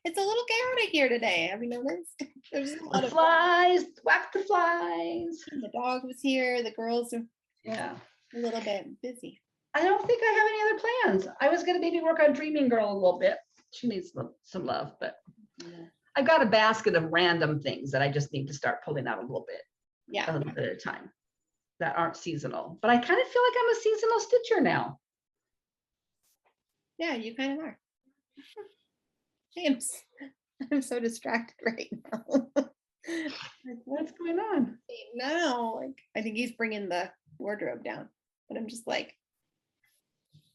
It's a little chaotic here today. Have you noticed? There's a lot The of flies, whack the flies. the dog was here. The girls are Yeah. a little bit busy. I don't think I have any other plans. I was going to maybe work on Dreaming Girl a little bit. She needs some love, but Yeah. I've got a basket of random things that I just need to start pulling out a little bit Yeah. at a time that aren't seasonal. But I kind of feel like I'm a seasonal stitcher now. Yeah, you kind of are. I'm so distracted right now. Like, What's going on? no, like I think he's bringing the wardrobe down, but I'm just like,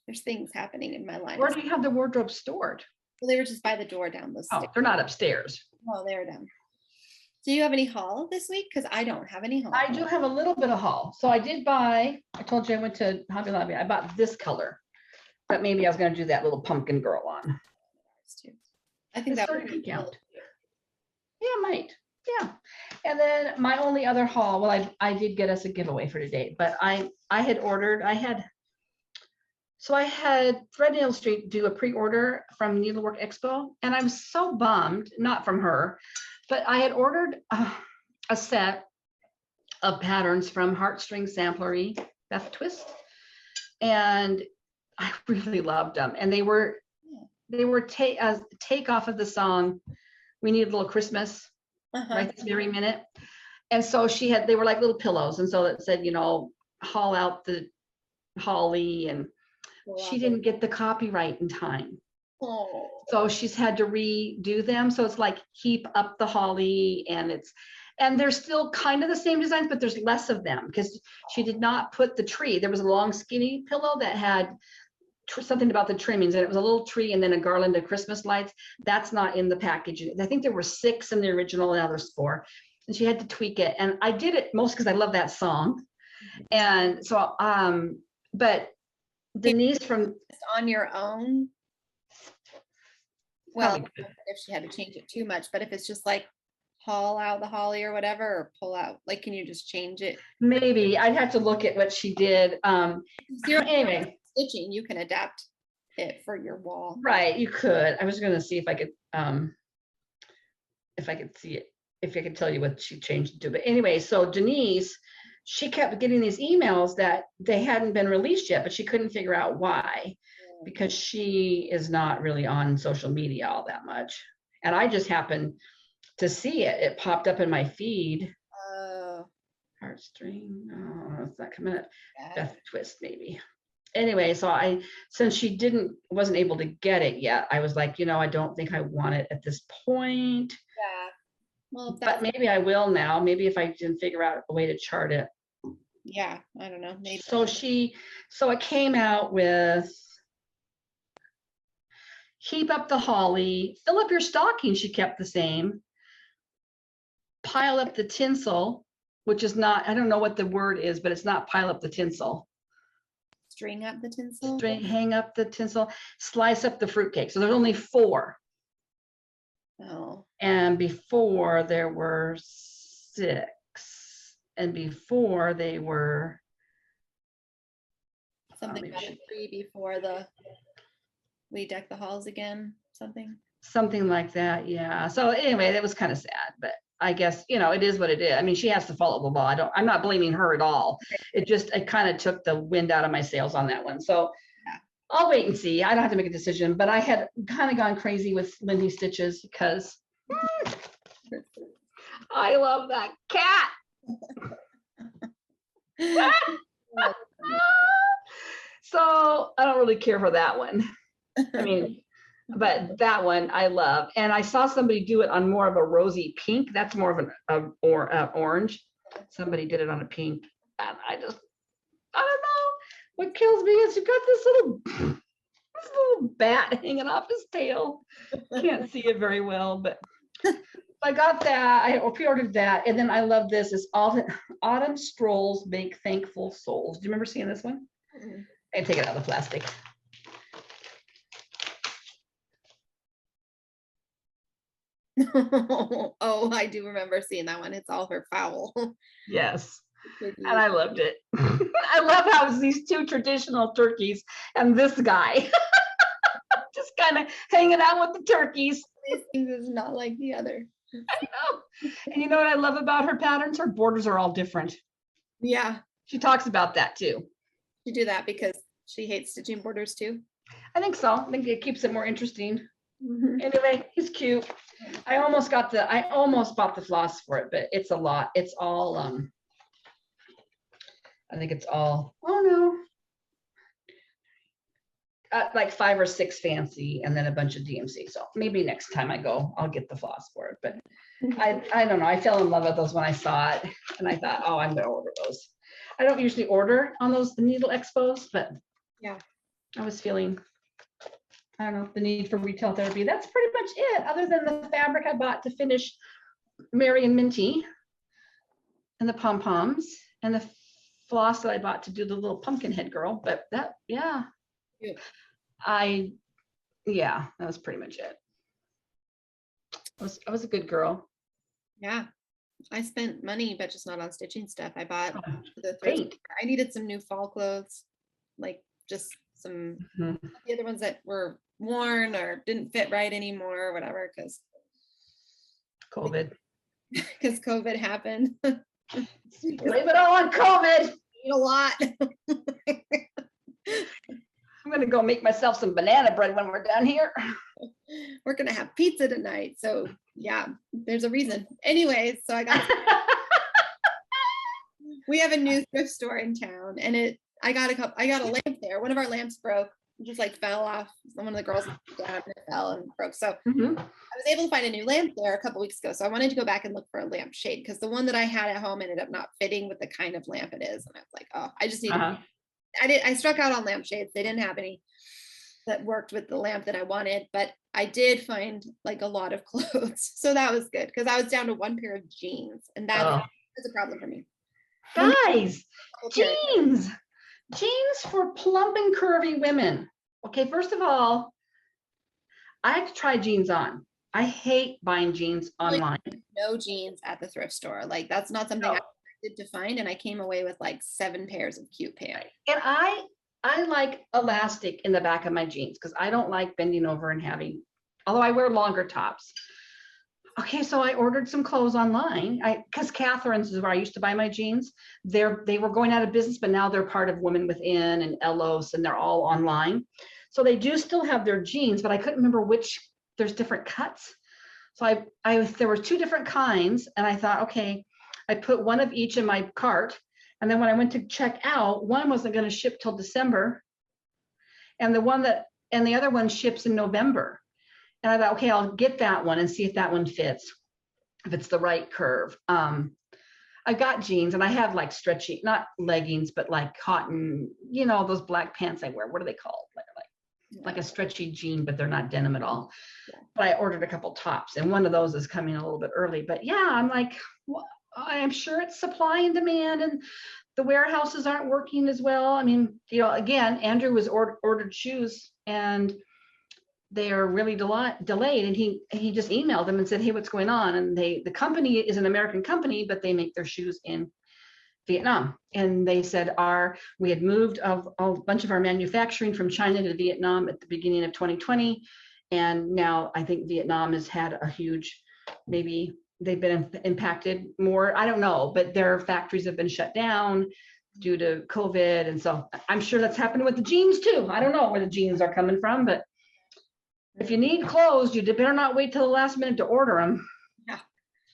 there's things happening in my life. Where do you have the wardrobe stored? Well, they were just by the door down those Oh, stairs. they're not upstairs. Oh, they're down. Do you have any haul this week? Because I don't have any haul. I do have a little bit of haul. So I did buy, I told you I went to Hobby Lobby. I bought this color, but maybe I was going to do that little pumpkin girl on. I think It's that sort would of be geek out. cute. Yeah, might. Yeah. And then my only other haul, well, I did get us a giveaway for today, but I had ordered, I had Thread Needle Street do a pre-order from Needlework Expo, and I'm so bummed, not from her, but I had ordered a set of patterns from Heartstring Samplery, Beth Twist, and I really loved them. And they were take off of the song We Need a Little Christmas right this very minute. And so they were like little pillows, and so it said, you know, haul out the holly, and she didn't get the copyright in time. Oh. So she's had to redo them. So it's like heap up the holly, and they're still kind of the same designs, but there's less of them because she did not put the tree. There was a long skinny pillow that had something about the trimmings, and it was a little tree and then a garland of Christmas lights. That's not in the package. I think there were 6 in the original, and now there's 4. And she had to tweak it. And I did it most because I love that song. And so, but Denise from on your own. Well, Probably could. if she had to change it too much, but if it's just like haul out the holly or whatever, or pull out, like, can you just change it? Maybe I'd have to look at what she did. Anyway, Stitching, you can adapt it for your wall. right, you could. I was going to see if I could see it, if I could tell you what she changed it to. But anyway, so Denise, she kept getting these emails that they hadn't been released yet, but she couldn't figure out why. because she is not really on social media all that much. And I just happened to see it. It popped up in my feed. Heartstring. Oh, it's not coming up. Beth Twist, maybe. Anyway, so since she wasn't able to get it yet, I was like, I don't think I want it at this point. Yeah. Well, but maybe I will now. Maybe if I can figure out a way to chart it. Yeah, I don't know. Maybe. So it came out with heap up the holly, fill up your stocking. She kept the same. Pile up the tinsel, which is not, I don't know what the word is, but it's not pile up the tinsel. String up the tinsel. Hang up the tinsel, slice up the fruitcake. So there's only 4. Oh. And before there were 6. And before they were something about a 3 before we deck the halls again, something like that. Yeah. So anyway, that was kind of sad, but I guess, it is what it is. I mean, she has to follow the law. I'm not blaming her at all. It kind of took the wind out of my sails on that one. So yeah. I'll wait and see. I don't have to make a decision, but I had kind of gone crazy with Lindy Stitches because I love that cat. So I don't really care for that one. I mean, but that one I love. And I saw somebody do it on more of a rosy pink. That's more of an orange. Somebody did it on a pink. And I don't know. What kills me is you got this little bat hanging off his tail. Can't see it very well, but I got that. I pre-ordered that. And then I love this. It's Autumn Strolls Make Thankful Souls. Do you remember seeing this one? Mm-hmm. I take it out of the plastic. Oh, I do remember seeing that one. It's all her fowl. Yes. And I loved it. I love how it's these 2 traditional turkeys and this guy just kind of hanging out with the turkeys. This thing is not like the other. I know. And you know what I love about her patterns? Her borders are all different. Yeah. She talks about that too. You do that because she hates stitching borders too? I think so. I think it keeps it more interesting. Mm-hmm. Anyway, he's cute. I almost bought the floss for it, but it's a lot. It's all I think it's all, like 5 or 6 fancy and then a bunch of DMC. So maybe next time I go, I'll get the floss for it. But I don't know. I fell in love with those when I saw it and I thought, oh, I'm going to order those. I don't usually order on those needle expos, but yeah, I was feeling, I don't know, the need for retail therapy. That's pretty much it. Other than the fabric I bought to finish Mary and Minty and the pom-poms and the floss that I bought to do the little pumpkin head girl. But that, yeah. That was pretty much it. I was a good girl. Yeah. I spent money, but just not on stitching stuff. I bought the great. I needed some new fall clothes, like just some the other ones that were worn or didn't fit right anymore or whatever, because COVID happened. Blame it all on COVID. Eat a lot. I'm gonna go make myself some banana bread when we're done here. We're gonna have pizza tonight, so yeah, there's a reason. Anyways, so we have a new thrift store in town, and I got a lamp there. One of our lamps broke, just like fell off. One of the girls down and it fell and broke. So I was able to find a new lamp there a couple weeks ago. So I wanted to go back and look for a lamp shade because the one that I had at home ended up not fitting with the kind of lamp it is. And I was like, oh, I just need. I struck out on lampshades. They didn't have any that worked with the lamp that I wanted, but I did find like a lot of clothes. So that was good because I was down to one pair of jeans, and that was a problem for me. Guys, jeans for plump and curvy women. Okay, first of all, I have to try jeans on. I hate buying jeans online. No jeans at the thrift store. Like that's not something I expected to find, and I came away with like 7 pairs of cute pants. And I like elastic in the back of my jeans because I don't like bending over and having, although I wear longer tops. Okay, so I ordered some clothes online because Catherine's is where I used to buy my jeans. They were going out of business, but now they're part of Women Within and Elos, and they're all online. So they do still have their jeans, but I couldn't remember which, there's different cuts. So there were 2 different kinds, and I thought, okay, I put one of each in my cart. And then when I went to check out, one wasn't going to ship till December. And the other one ships in November. And I thought, okay, I'll get that one and see if that one fits, if it's the right curve. I got jeans, and I have like stretchy, not leggings, but like cotton, those black pants I wear. What are they called? Like a stretchy jean, but they're not denim at all. Yeah. But I ordered a couple tops, and one of those is coming a little bit early. But yeah, I'm like, well, I am sure it's supply and demand, and the warehouses aren't working as well. I mean, again, Andrew was ordered shoes, and they are really delayed. And he just emailed them and said, hey, what's going on? And the company is an American company, but they make their shoes in Vietnam. And they said we had moved a bunch of our manufacturing from China to Vietnam at the beginning of 2020. And now I think Vietnam has had a huge, maybe they've been impacted more. I don't know, but their factories have been shut down due to COVID. And so I'm sure that's happened with the jeans too. I don't know where the jeans are coming from, but if you need clothes, you better not wait till the last minute to order them. Yeah.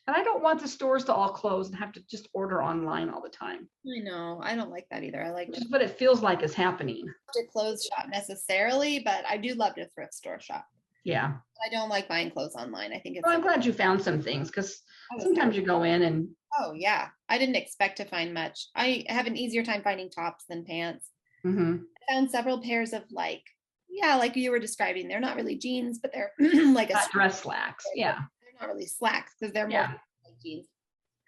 And I don't want the stores to all close and have to just order online all the time. I know. I don't like that either. I like just what it feels like is happening. To clothes shop necessarily, but I do love to thrift store shop. Yeah. I don't like buying clothes online. I think it's. Well, I'm glad you found some things, because sometimes you go in and. Oh yeah, I didn't expect to find much. I have an easier time finding tops than pants. Mm-hmm. I found several pairs of like you were describing. They're not really jeans, but they're like a dress slacks. Yeah. They're not really slacks because they're more like jeans.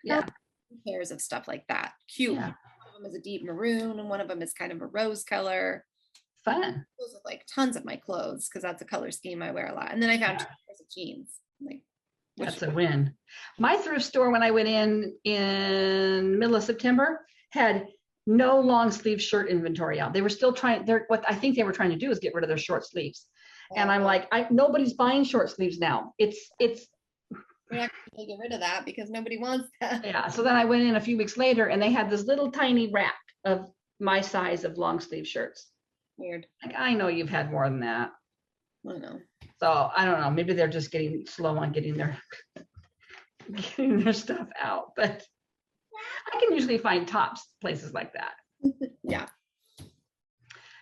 Yeah. Pairs of stuff like that. Cute. Yeah. One of them is a deep maroon, and one of them is kind of a rose color. Fun. Those are like tons of my clothes because that's a color scheme I wear a lot. And then I found 2 pairs of jeans. Like that's a win. My thrift store, when I went in middle of September, had no long sleeve shirt inventory out. They were still what I think they were trying to do is get rid of their short sleeves. And I'm like, nobody's buying short sleeves now. We're not going to get rid of that because nobody wants that. Yeah. So then I went in a few weeks later, and they had this little tiny rack of my size of long sleeve shirts. Weird. Like, I know you've had more than that. I know. So I don't know. Maybe they're just getting slow on getting their stuff out. But I can usually find tops places like that. Yeah.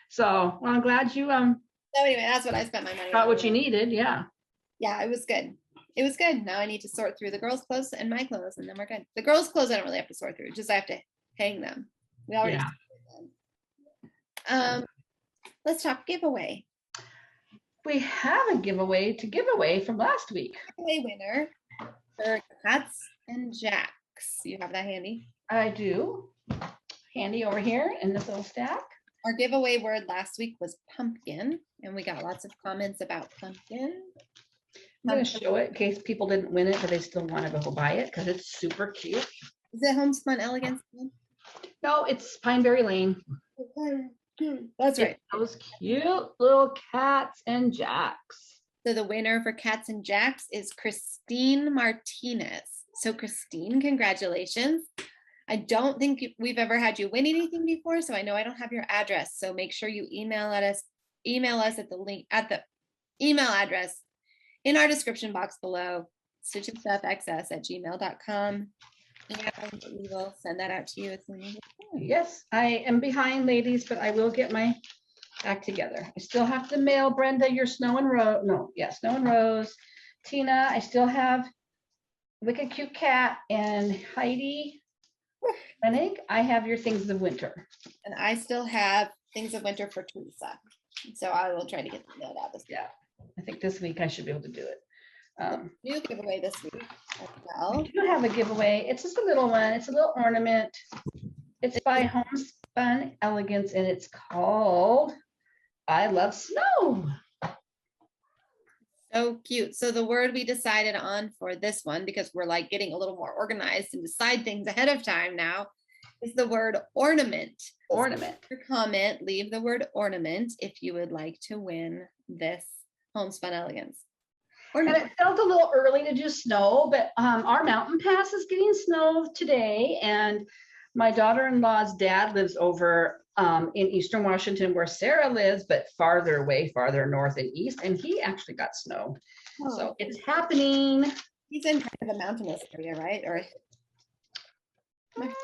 So, well, I'm glad you So anyway, that's what I spent my money on. Got what you needed. Yeah. Yeah, it was good. It was good. Now I need to sort through the girls' clothes and my clothes, and then we're good. The girls' clothes I don't really have to sort through. Just I have to hang them. We already sorted them. Let's talk giveaway. We have a giveaway to give away from last week. Giveaway winner for Cats and Jacks. You have that handy? I do. Handy over here in this little stack. Our giveaway word last week was pumpkin, and we got lots of comments about pumpkin. I'm going to show it in case people didn't win it, but they still want to go buy it because it's super cute. Is it Homespun Elegance? No, it's Pineberry Lane. That's right. Those cute little cats and jacks. So the winner for Cats and Jacks is Christine Martinez. So Christine, congratulations. I don't think we've ever had you win anything before, so I know I don't have your address. So make sure you email us at the link at the email address in our description box below, stitchingstuffxs@gmail.com. And we will send that out to you as soon as we can. Yes, I am behind, ladies, but I will get my act together. I still have to mail Brenda your Snow and Rose. No, yeah, Snow and Rose. Tina, I still have Wicked Cute Cat, and Heidi Rennig, I have your Things of Winter. And I still have Things of Winter for Teresa. So I will try to get them mailed out this week. Yeah, I think this week I should be able to do it. New giveaway this week as well. I do have a giveaway. It's just a little one. It's a little ornament. It's by Homespun Elegance, and it's called I Love Snow. So cute. So the word we decided on for this one, because we're like getting a little more organized and decide things ahead of time now, is the word ornament. Ornament. Your comment, leave the word ornament if you would like to win this Homespun Elegance. And it felt a little early to do snow, but our mountain pass is getting snow today, and my daughter-in-law's dad lives over in Eastern Washington where Sarah lives, but farther away, farther north and east. And he actually got snow. Oh. So it's happening. He's in kind of a mountainous area, right? Or I don't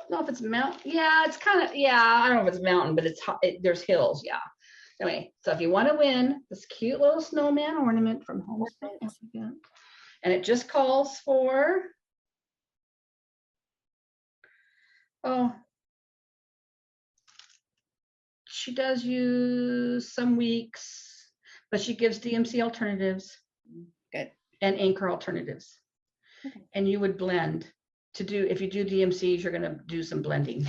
know if it's mountain. Yeah, it's kind of, I don't know if it's mountain, but it's hot. There's hills. Yeah. Anyway, so if you want to win this cute little snowman ornament from Home, and it just calls for, she does use some weeks, but she gives DMC alternatives. Good. And anchor alternatives. Okay. And you would blend to do, if you do DMCs, you're going to do some blending.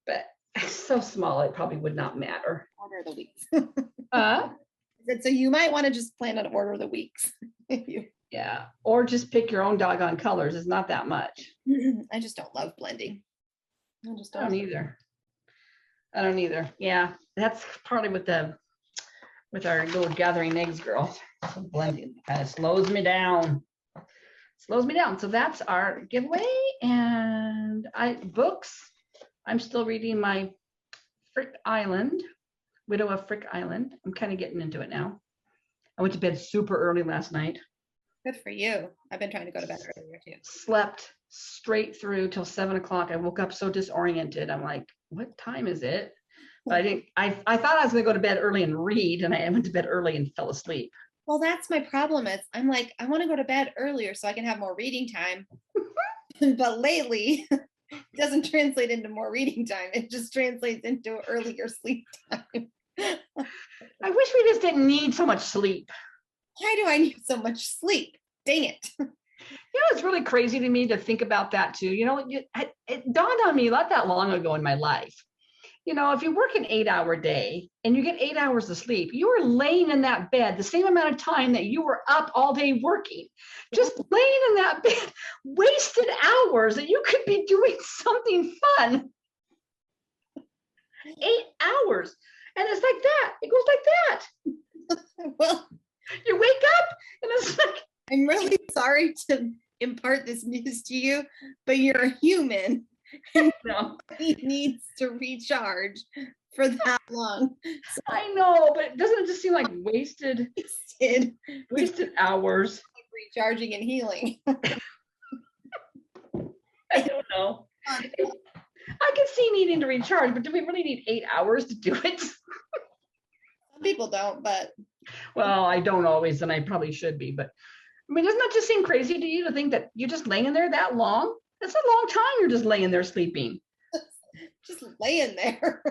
But it's so small, it probably would not matter. Order the weeks. So you might want to just plan on order the weeks. Yeah. Or just pick your own doggone colors. It's not that much. I just don't love blending. I don't either. I don't either. Yeah. That's partly with our little gathering eggs girl. Blending kind of slows me down. So that's our giveaway. And books. I'm still reading my Widow of Frick Island. I'm kind of getting into it now. I went to bed super early last night. Good for you. I've been trying to go to bed earlier too. Slept straight through till 7 o'clock. I woke up so disoriented. I'm like, what time is it? But I thought I was going to go to bed early and read, and I went to bed early and fell asleep. Well, that's my problem. I'm like, I want to go to bed earlier so I can have more reading time. But lately, it doesn't translate into more reading time. It just translates into earlier sleep time. I wish we just didn't need so much sleep. Why do I need so much sleep? Dang it. It's really crazy to me to think about that too. It dawned on me not that long ago in my life. If you work an 8-hour day and you get 8 hours of sleep, you are laying in that bed the same amount of time that you were up all day working, just laying in that bed, wasted hours that you could be doing something fun. 8 hours. And it's like that. It goes like that. Well, you wake up and it's like, I'm really sorry to impart this news to you, but you're a human. No, he needs to recharge for that long. So, I know, but doesn't it just seem like wasted hours? Recharging and healing. I don't know. I can see needing to recharge, but do we really need 8 hours to do it? Some people don't, but. Well, I don't always, and I probably should be, but doesn't that just seem crazy to you to think that you're just laying there that long? That's a long time you're just laying there sleeping. Just laying there.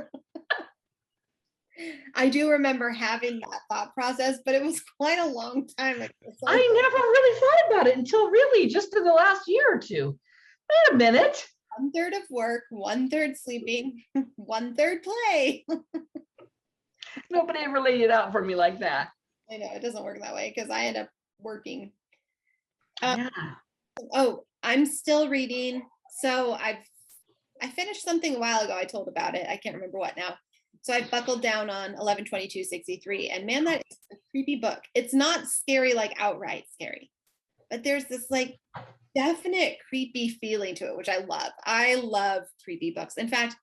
I do remember having that thought process, but it was quite a long time ago. So I never really thought about it until really just in the last year or two. Wait a minute. 1/3 of work, 1/3 sleeping, 1/3 play. Nobody laid it out for me like that. I know it doesn't work that way because I end up working. Yeah. Oh, I'm still reading. So I finished something a while ago. I told about it. I can't remember what now. So I buckled down on 11/22/63, and man, that is a creepy book. It's not scary, like outright scary, but there's this like definite creepy feeling to it, which I love. I love creepy books. In fact,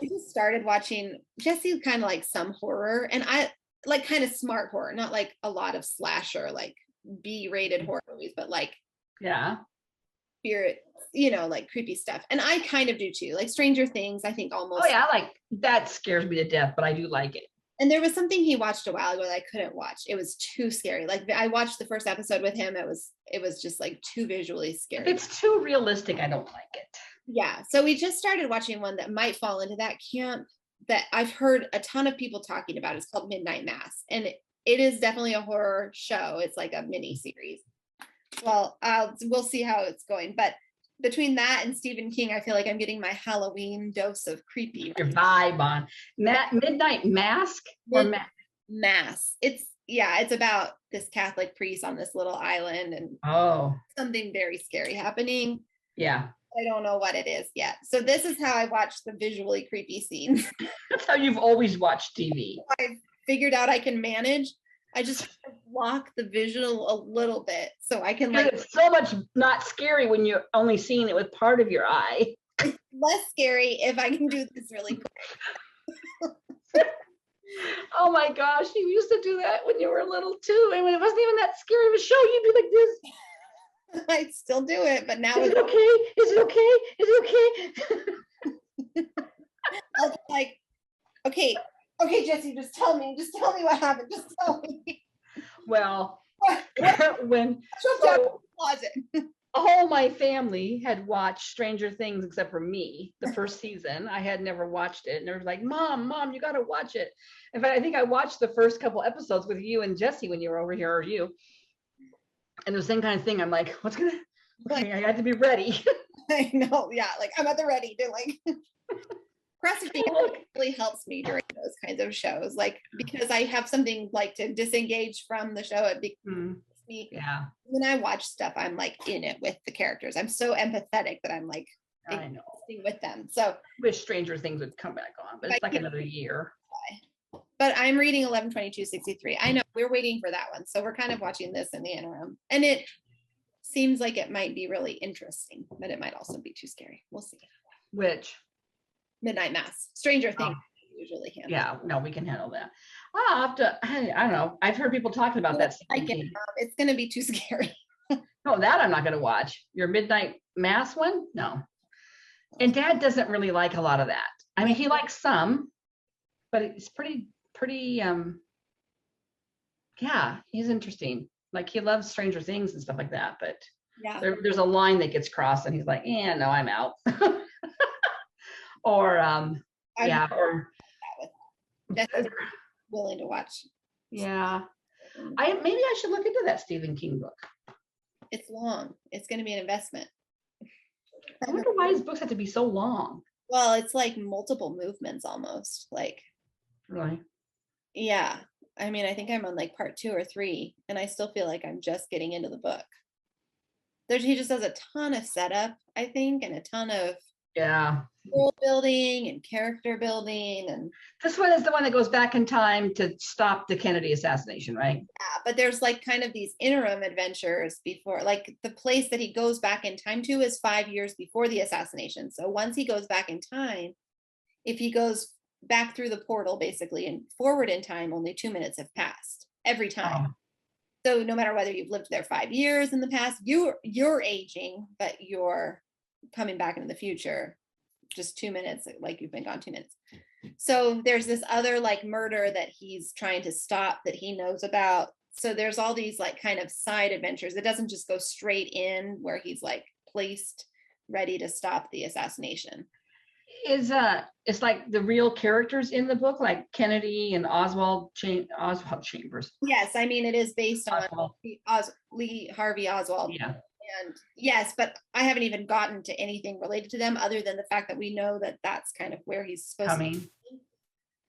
we just started watching. Jesse kind of like some horror, and I like kind of smart horror, not like a lot of slasher, like B-rated horror movies, but like spirit, like creepy stuff. And I kind of do too, like Stranger Things. I think almost. Oh yeah, like that scares me to death, but I do like it. And there was something he watched a while ago that I couldn't watch. It was too scary. Like I watched the first episode with him. It was just like too visually scary. It's too realistic. I don't like it. Yeah. So we just started watching one that might fall into that camp that I've heard a ton of people talking about. It's called Midnight Mass. And it is definitely a horror show. It's like a mini series. Well, we'll see how it's going. But between that and Stephen King, I feel like I'm getting my Halloween dose of creepy. Your vibe on Midnight Mask or Mass. It's about this Catholic priest on this little island and something very scary happening. Yeah. I don't know what it is yet. So this is how I watch the visually creepy scenes. That's how you've always watched TV. I figured out I can manage. I just block the visual a little bit so I can like. It's so much not scary when you're only seeing it with part of your eye. less scary if I can do this really quick. Oh my gosh, you used to do that when you were little too. And when it wasn't even that scary of a show, you'd be like this. I still do it, but now Is it's it okay? Is it okay? Is it okay? like, okay, Jesse, just tell me what happened. Just tell me. Well, when Jump down the closet. all my family had watched Stranger Things except for me, the first season, I had never watched it. And they were like, Mom, you got to watch it. In fact, I think I watched the first couple episodes with you and Jesse when you were over here, or you. And the same kind of thing. I'm like, okay, I had to be ready. I know, yeah, like I'm at the ready to like procrastinating really helps me during those kinds of shows, like because I have something like to disengage from the show. It makes me, Yeah. when I watch stuff, I'm like in it with the characters. I'm so empathetic that I'm like I know. with them. So Wish Stranger Things would come back on, but it's like another year. But I'm reading 11/22/63. I know we're waiting for that one. So we're kind of watching this in the interim. And it seems like it might be really interesting, but it might also be too scary. We'll see. Which? Midnight Mass. Stranger Things usually handle. Yeah, no, we can handle that. I'll have to, I don't know. I've heard people talking about that. It's going to be too scary. No, that I'm not going to watch. Your Midnight Mass one? No. And Dad doesn't really like a lot of that. I mean, he likes some, but it's pretty, yeah, he's interesting. Like he loves Stranger Things and stuff like that, but yeah, there's a line that gets crossed and he's like, yeah, no, I'm out. Or, yeah, or definitely willing to watch. Yeah. Maybe I should look into that Stephen King book. It's long. It's going to be an investment. I wonder why his books have to be so long. Well, it's like multiple movements almost. Like, really? Yeah. I mean, I think I'm on like part 2 or 3, and I still feel like I'm just getting into the book. He just does a ton of setup, I think, and a ton of world building and character building. And this one is the one that goes back in time to stop the Kennedy assassination, right? Yeah, but there's like kind of these interim adventures before, like the place that he goes back in time to is 5 years before the assassination. So once he goes back in time, if he goes back through the portal basically and forward in time, only 2 minutes have passed every time. So no matter whether you've lived there 5 years in the past, you're aging, but you're coming back into the future just 2 minutes, like you've been gone 2 minutes. So there's this other like murder that he's trying to stop that he knows about. So there's all these like kind of side adventures. It doesn't just go straight in where he's like placed ready to stop the assassination. It's like the real characters in the book, like Kennedy and Oswald Chambers. Yes, I mean it is based on Lee Harvey Oswald. Yeah. And yes, but I haven't even gotten to anything related to them other than the fact that we know that that's kind of where he's supposed to be.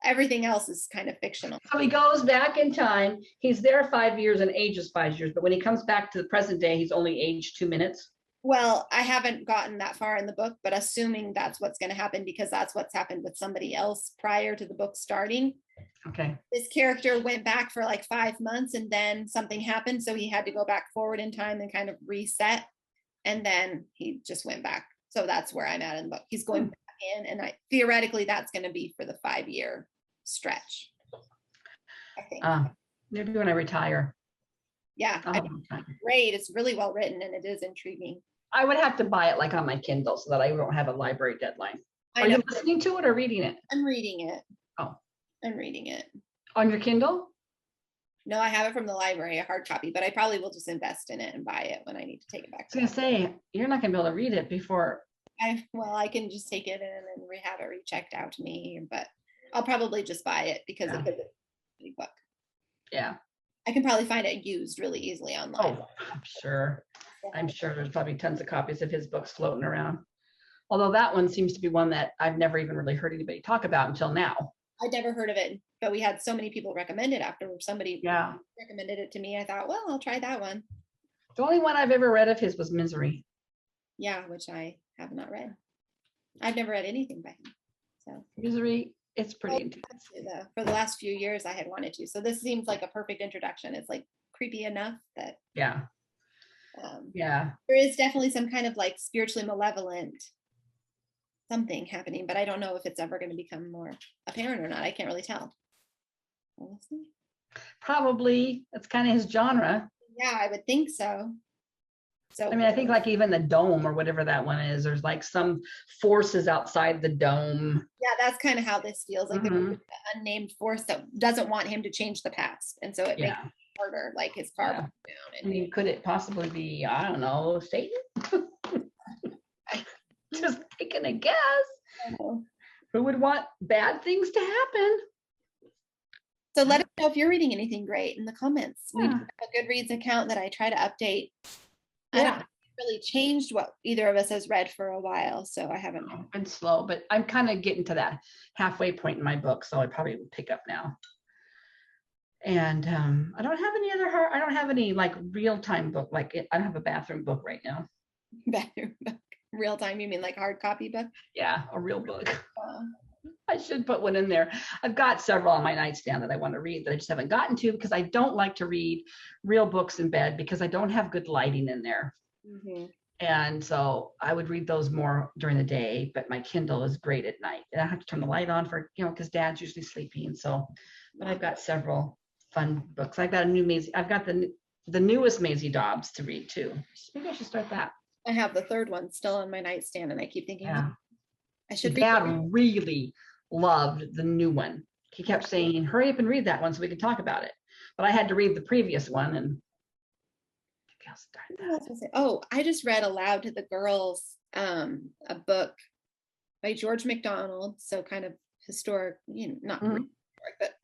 Everything else is kind of fictional. So he goes back in time. He's there 5 years and ages 5 years, but when he comes back to the present day, he's only aged 2 minutes. Well, I haven't gotten that far in the book, but assuming that's what's going to happen because that's what's happened with somebody else prior to the book starting. Okay. This character went back for like 5 months and then something happened. So he had to go back forward in time and kind of reset. And then he just went back. So that's where I'm at in the book. He's going back in, and theoretically that's going to be for the 5-year stretch, I think. Maybe when I retire. Yeah, great. It's really well written and it is intriguing. I would have to buy it like on my Kindle so that I won't have a library deadline. Are you listening to it or reading it? I'm reading it. Oh. I'm reading it. On your Kindle? No, I have it from the library, a hard copy, but I probably will just invest in it and buy it when I need to take it back. I was going to say, you're not going to be able to read it before. I can just take it in and have it rechecked out to me, but I'll probably just buy it because it's a big book. Yeah. I can probably find it used really easily online. Oh, I'm sure there's probably tons of copies of his books floating around. Although that one seems to be one that I've never even really heard anybody talk about until now. I'd never heard of it, but we had so many people recommend it after somebody recommended it to me. I thought, well, I'll try that one. The only one I've ever read of his was Misery. Yeah, which I have not read. I've never read anything by him. So Misery, it's pretty intense. For the last few years I had wanted to. So this seems like a perfect introduction. It's like creepy enough that there is definitely some kind of like spiritually malevolent something happening, but I don't know if it's ever going to become more apparent or not. I can't really tell. Honestly. Probably. That's kind of his genre. Yeah, I would think so. So I mean, I think like even the dome or whatever that one is, there's like some forces outside the dome. yeah, that's kind of how this feels like. There's Mhm. an unnamed force that doesn't want him to change the past, and so it makes Yeah. it harder, like his car Yeah. broke down. I And mean, could it possibly be, I don't know, Satan? Just taking a guess. Who would want bad things to happen? So let us know if you're reading anything great in the comments. We do Yeah. have a Goodreads account that I try to update. I Yeah. don't think it's really changed what either of us has read for a while, so I haven't. Been slow, but I'm kind of getting to that halfway point in my book, so I probably will pick up now. And I don't have any other I don't have any like real-time book, like I don't have a bathroom book right now. Bathroom book. Real time, you mean like hard copy book? Yeah, a real book. Uh, I should put one in there. I've got several on my nightstand that I want to read that I just haven't gotten to because I don't like to read real books in bed because I don't have good lighting in there. mhm. And so I would read those more during the day, but my Kindle is great at night. And I have to turn the light on for, because Dad's usually sleeping. So, but I've got several fun books. I've got a new Maisie. I've got the newest Maisie Dobbs to read too. Maybe I should start that. I have the third one still on my nightstand, and I keep thinking, Yeah. I should read Dad it. really loved the new one. He kept saying, hurry up and read that one so we can talk about it. But I had to read the previous one and I'll start What that. was I gonna say? Oh, I just read aloud to the girls a book by George MacDonald. So kind of historic, not Mhm. really historic, but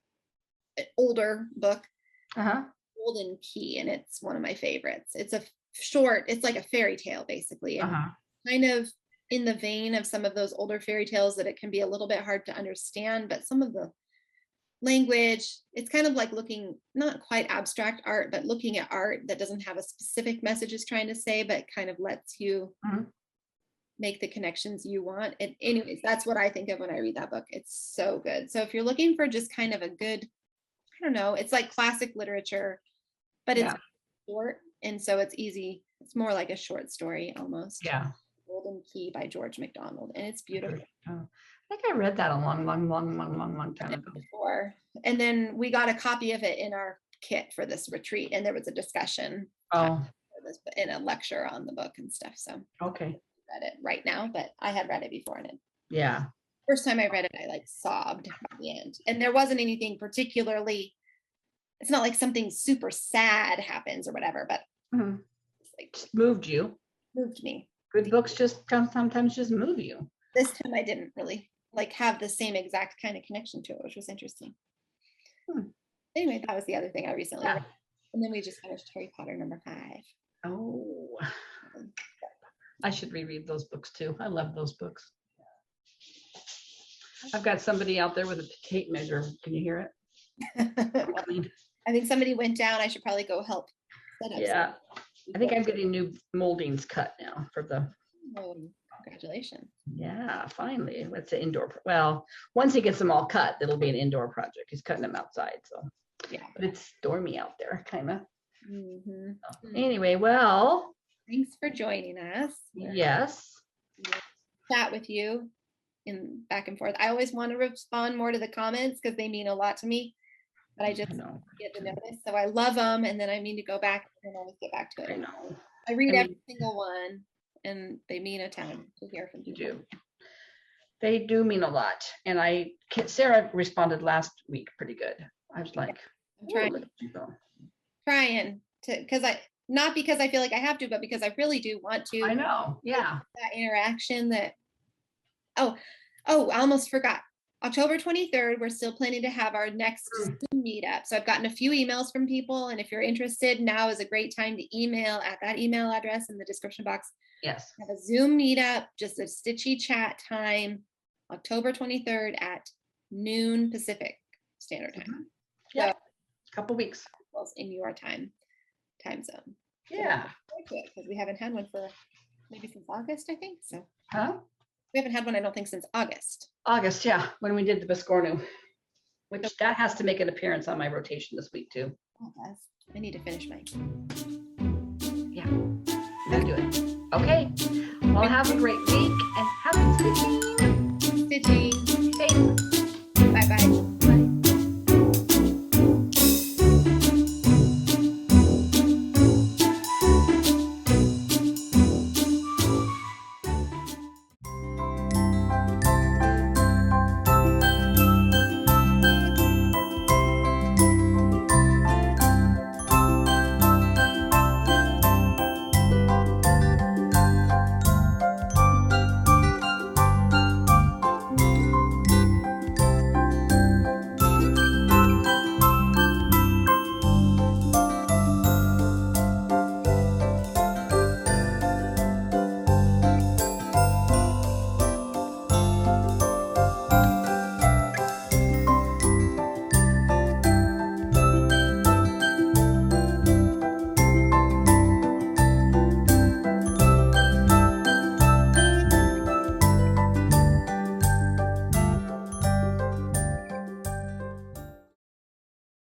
an older book, Uh-huh. Golden Key, and it's one of my favorites. It's a short, it's like a fairy tale basically, and Uh-huh. kind of in the vein of some of those older fairy tales that it can be a little bit hard to understand, but some of the language, it's kind of like looking, not quite abstract art, but looking at art that doesn't have a specific message it's trying to say, but kind of lets you Mhm. make the connections you want. And anyways, that's what I think of when I read that book. It's so good. So if you're looking for just kind of a good, I don't know, it's like classic literature, but it's Yeah. short, and so it's easy. It's more like a short story almost. Yeah. Golden Key by George MacDonald, and it's beautiful. Oh, I think I read that a long time ago. Before, and then we got a copy of it in our kit for this retreat, and there was a discussion Oh, for this in a lecture on the book and stuff. So okay. I read it right now, but I had read it before, and Yeah. first time I read it, I like sobbed at the end, and there wasn't anything particularly. It's not like something super sad happens or whatever, but Mhm. it's like Just moved you. moved me. Good books just sometimes just move you. This time I didn't really like have the same exact kind of connection to it, which was interesting. Anyway, that was the other thing I recently Yeah. read. And then we just finished Harry Potter #5. Oh, I should reread those books too. I love those books. I've got somebody out there with a tape measure. Can you hear it? I mean, I think somebody went down. I should probably go help set up. yeah. I think I'm getting new moldings cut now for the, Congratulations. yeah, finally. It's an indoor, well, once he gets them all cut, it'll be an indoor project. He's cutting them outside, so. Yeah. But it's stormy out there, kind of. Mhm. Anyway, well, Thanks for joining us. yes. Chat with you in back and forth. I always want to respond more to the comments because they mean a lot to me, but I just know. get the notice. So I love them, and then I mean to go back and always get back to I it. know. I read I every mean- single one, and they mean a ton to hear from You people. do. They do mean a lot. And Sarah responded last week pretty good. I was like, I'm "Oh, trying, look at you go." trying to, because not because I feel like I have to, but because I really do want to. I know. Yeah. That interaction that, oh, I almost forgot. October 23rd, we're still planning to have our next Zoom meetup. So I've gotten a few emails from people, and if you're interested, now is a great time to email at that email address in the description box. Yes. Have a Zoom meetup, just a stitchy chat time, October 23rd at noon Pacific Standard Time. Yeah. Couple weeks. Well, in your time zone. Yeah. Because we haven't had one for maybe since August, I think. So Huh? we haven't had one, I don't think, since August. August, yeah, when we did the Biscornu, which that has to make an appearance on my rotation this week too. Oh, it does. I need to finish mine. Yeah, I'm gonna do it. Okay, well, have a great week and have a good week.